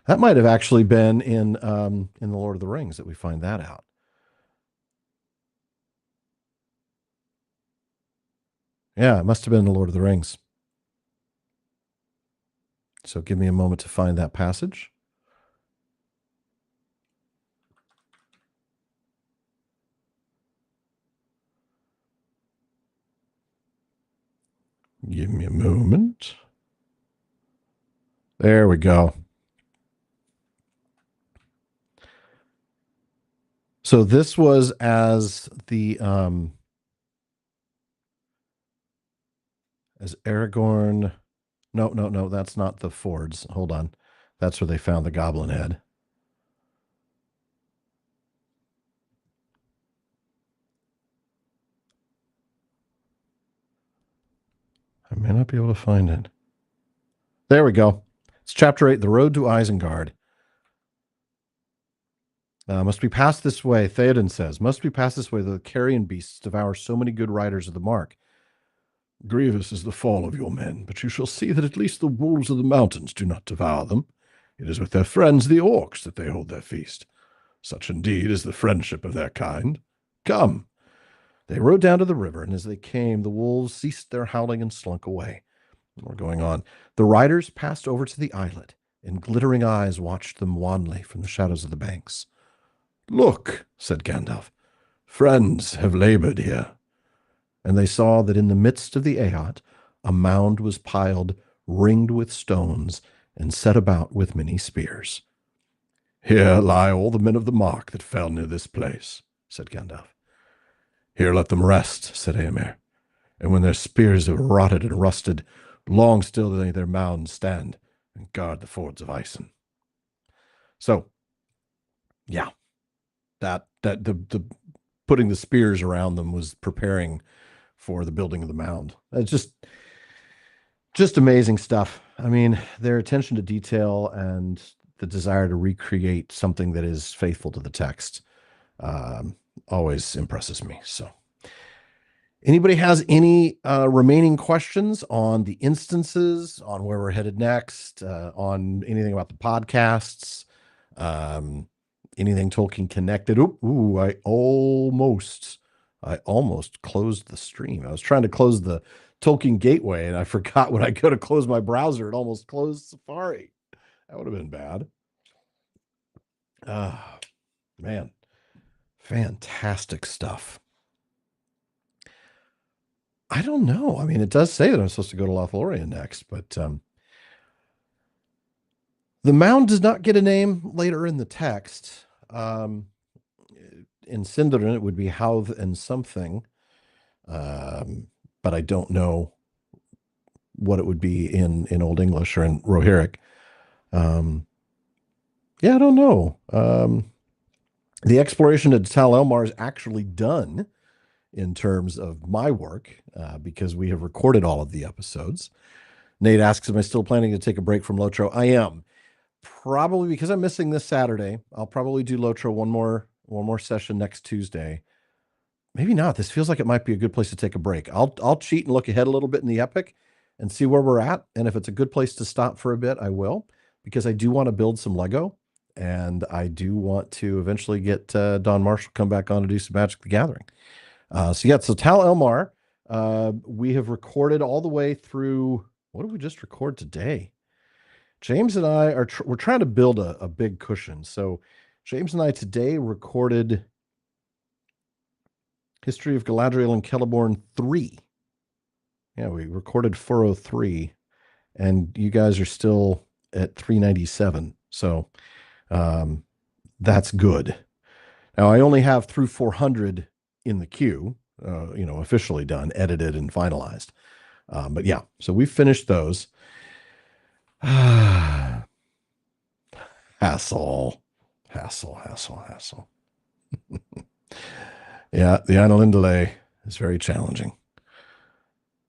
That might have actually been in the Lord of the Rings that we find that out. Yeah, it must have been in the Lord of the Rings. So give me a moment to find that passage. Give me a moment. There we go. So this was as the as Aragorn. No, that's not the Fords. Hold on. That's where they found the goblin head. I may not be able to find it. There we go. It's chapter 8, The Road to Isengard. Must be passed this way, Theoden says. Must be passed this way, the carrion beasts devour so many good riders of the mark. Grievous is the fall of your men, but you shall see that at least the wolves of the mountains do not devour them. It is with their friends the orcs that they hold their feast. Such indeed is the friendship of their kind. Come. They rode down to the river, and as they came, the wolves ceased their howling and slunk away. We're going on. The riders passed over to the islet, and glittering eyes watched them wanly from the shadows of the banks. Look, said Gandalf, friends have labored here. And they saw that in the midst of the Aot, a mound was piled, ringed with stones, and set about with many spears. Here lie all the men of the mark that fell near this place, said Gandalf. Here let them rest, said Eomer, and when their spears have rotted and rusted, long still may their mounds stand and guard the fords of Isen. So, yeah, that the putting the spears around them was preparing for the building of the mound. It's just amazing stuff. I mean, their attention to detail and the desire to recreate something that is faithful to the text always impresses me. So anybody has any remaining questions on the instances, on where we're headed next, on anything about the podcasts, anything Tolkien connected? Ooh, I almost closed the stream. I was trying to close the Tolkien gateway, and I forgot when I go to close my browser, it almost closed Safari. That would have been bad. Man, fantastic stuff. I don't know. I mean, it does say that I'm supposed to go to Lothlorien next, but the mound does not get a name later in the text. In Sindarin, it would be Howth and something, but I don't know what it would be in Old English or in Rohirric. Yeah, I don't know. The exploration of Tal Elmar is actually done in terms of my work because we have recorded all of the episodes. Nate asks, am I still planning to take a break from LotRO? I am. Probably because I'm missing this Saturday. I'll probably do LotRO one more session next Tuesday. Maybe not. This feels like it might be a good place to take a break. I'll cheat and look ahead a little bit in the Epic and see where we're at. And if it's a good place to stop for a bit, I will, because I do want to build some Lego. And I do want to eventually get Don Marshall come back on to do some Magic the Gathering. So Tal Elmar, we have recorded all the way through. What did we just record today? James and I we're trying to build a big cushion. So James and I today recorded History of Galadriel and Celeborn 3. Yeah, we recorded 403, and you guys are still at 397. So that's good. Now, I only have through 400 in the queue, officially done, edited, and finalized. But yeah, so we've finished those. Hassle. Yeah, the Ainulindale is very challenging.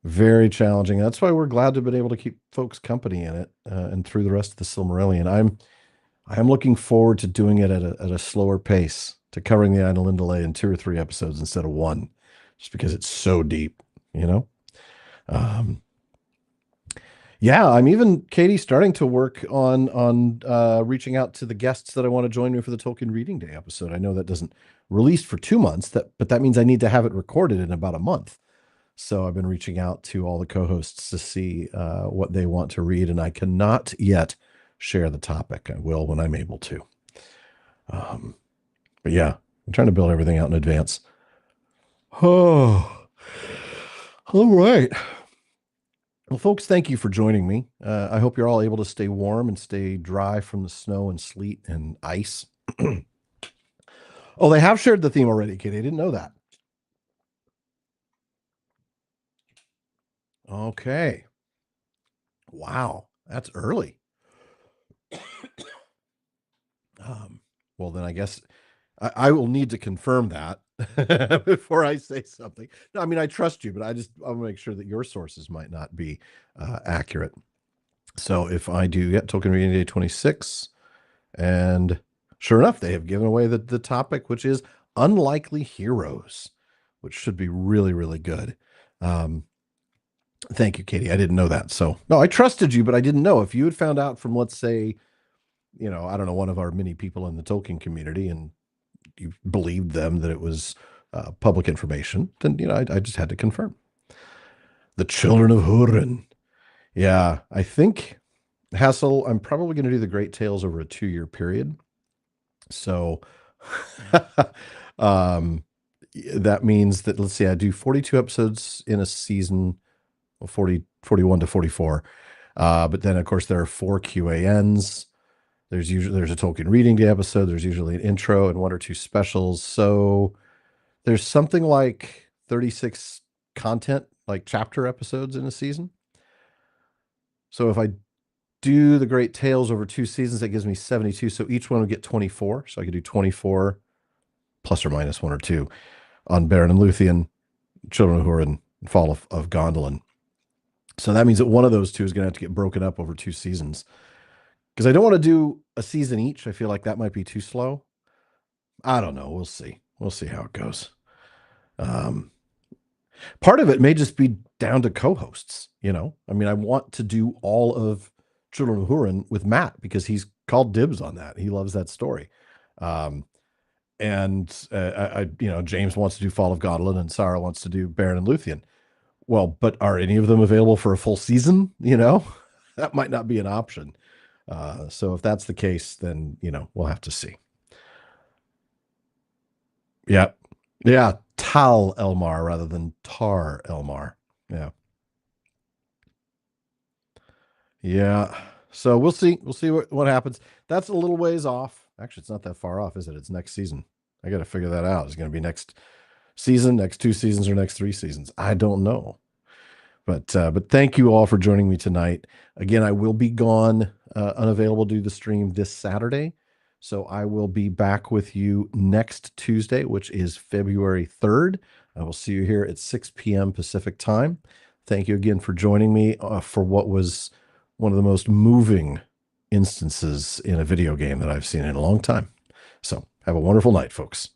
Very challenging. That's why we're glad to have been able to keep folks company in it and through the rest of the Silmarillion. I am looking forward to doing it at a slower pace, to covering the Ainulindale in 2 or 3 episodes instead of 1, just because it's so deep, you know? Yeah, I'm even, Katie, starting to work on reaching out to the guests that I want to join me for the Tolkien Reading Day episode. I know that doesn't release for 2 months, but that means I need to have it recorded in about a month. So I've been reaching out to all the co-hosts to see what they want to read, and I cannot yet share the topic. I will when I'm able to. But yeah, I'm trying to build everything out in advance. Oh, all right. Well, folks, thank you for joining me. I hope you're all able to stay warm and stay dry from the snow and sleet and ice. Oh, they have shared the theme already, Katie. I didn't know that. Okay. Wow, that's early. Well, then I guess I will need to confirm that before I say something. No, I mean, I trust you, but I want to make sure that your sources might not be accurate. So if I do get Tolkien Reading Day 26, and sure enough, they have given away the topic, which is unlikely heroes, which should be really, really good. Thank you, Katie. I didn't know that. So no, I trusted you, but I didn't know. If you had found out from, let's say, I don't know, one of our many people in the Tolkien community, and you believed them that it was public information, then, I just had to confirm. The Children of Hurin. Yeah, I think, Hassel, I'm probably going to do the Great Tales over a 2-year period. So that means that, let's see, I do 42 episodes in a season, 41 to 44. But then, of course, there are 4 QANs. There's a Tolkien Reading Day episode. There's usually an intro and 1 or 2 specials. So there's something like 36 content, like chapter episodes in a season. So if I do the Great Tales over 2 seasons, that gives me 72. So each one would get 24. So I could do 24 plus or minus 1 or 2 on Beren and Luthien, Children of Hurin, and Fall of Gondolin. So that means that one of those 2 is going to have to get broken up over 2 seasons, because I don't want to do a season each. I feel like that might be too slow. I don't know. We'll see. We'll see how it goes. Part of it may just be down to co-hosts. I mean, I want to do all of Children of Hurin with Matt because he's called dibs on that. He loves that story. And James wants to do Fall of Gondolin, and Sarah wants to do Beren and Luthien. Well, but are any of them available for a full season? That might not be an option. So if that's the case, then, we'll have to see. Yeah. Yeah. Tal Elmar rather than Tar Elmar. Yeah. Yeah. So we'll see. We'll see what happens. That's a little ways off. Actually, it's not that far off, is it? It's next season. I got to figure that out. It's going to be next season, next 2 seasons, or next 3 seasons. I don't know. But thank you all for joining me tonight. Again, I will be gone, unavailable to do the stream this Saturday. So I will be back with you next Tuesday, which is February 3rd. I will see you here at 6 p.m. Pacific time. Thank you again for joining me for what was one of the most moving instances in a video game that I've seen in a long time. So have a wonderful night, folks.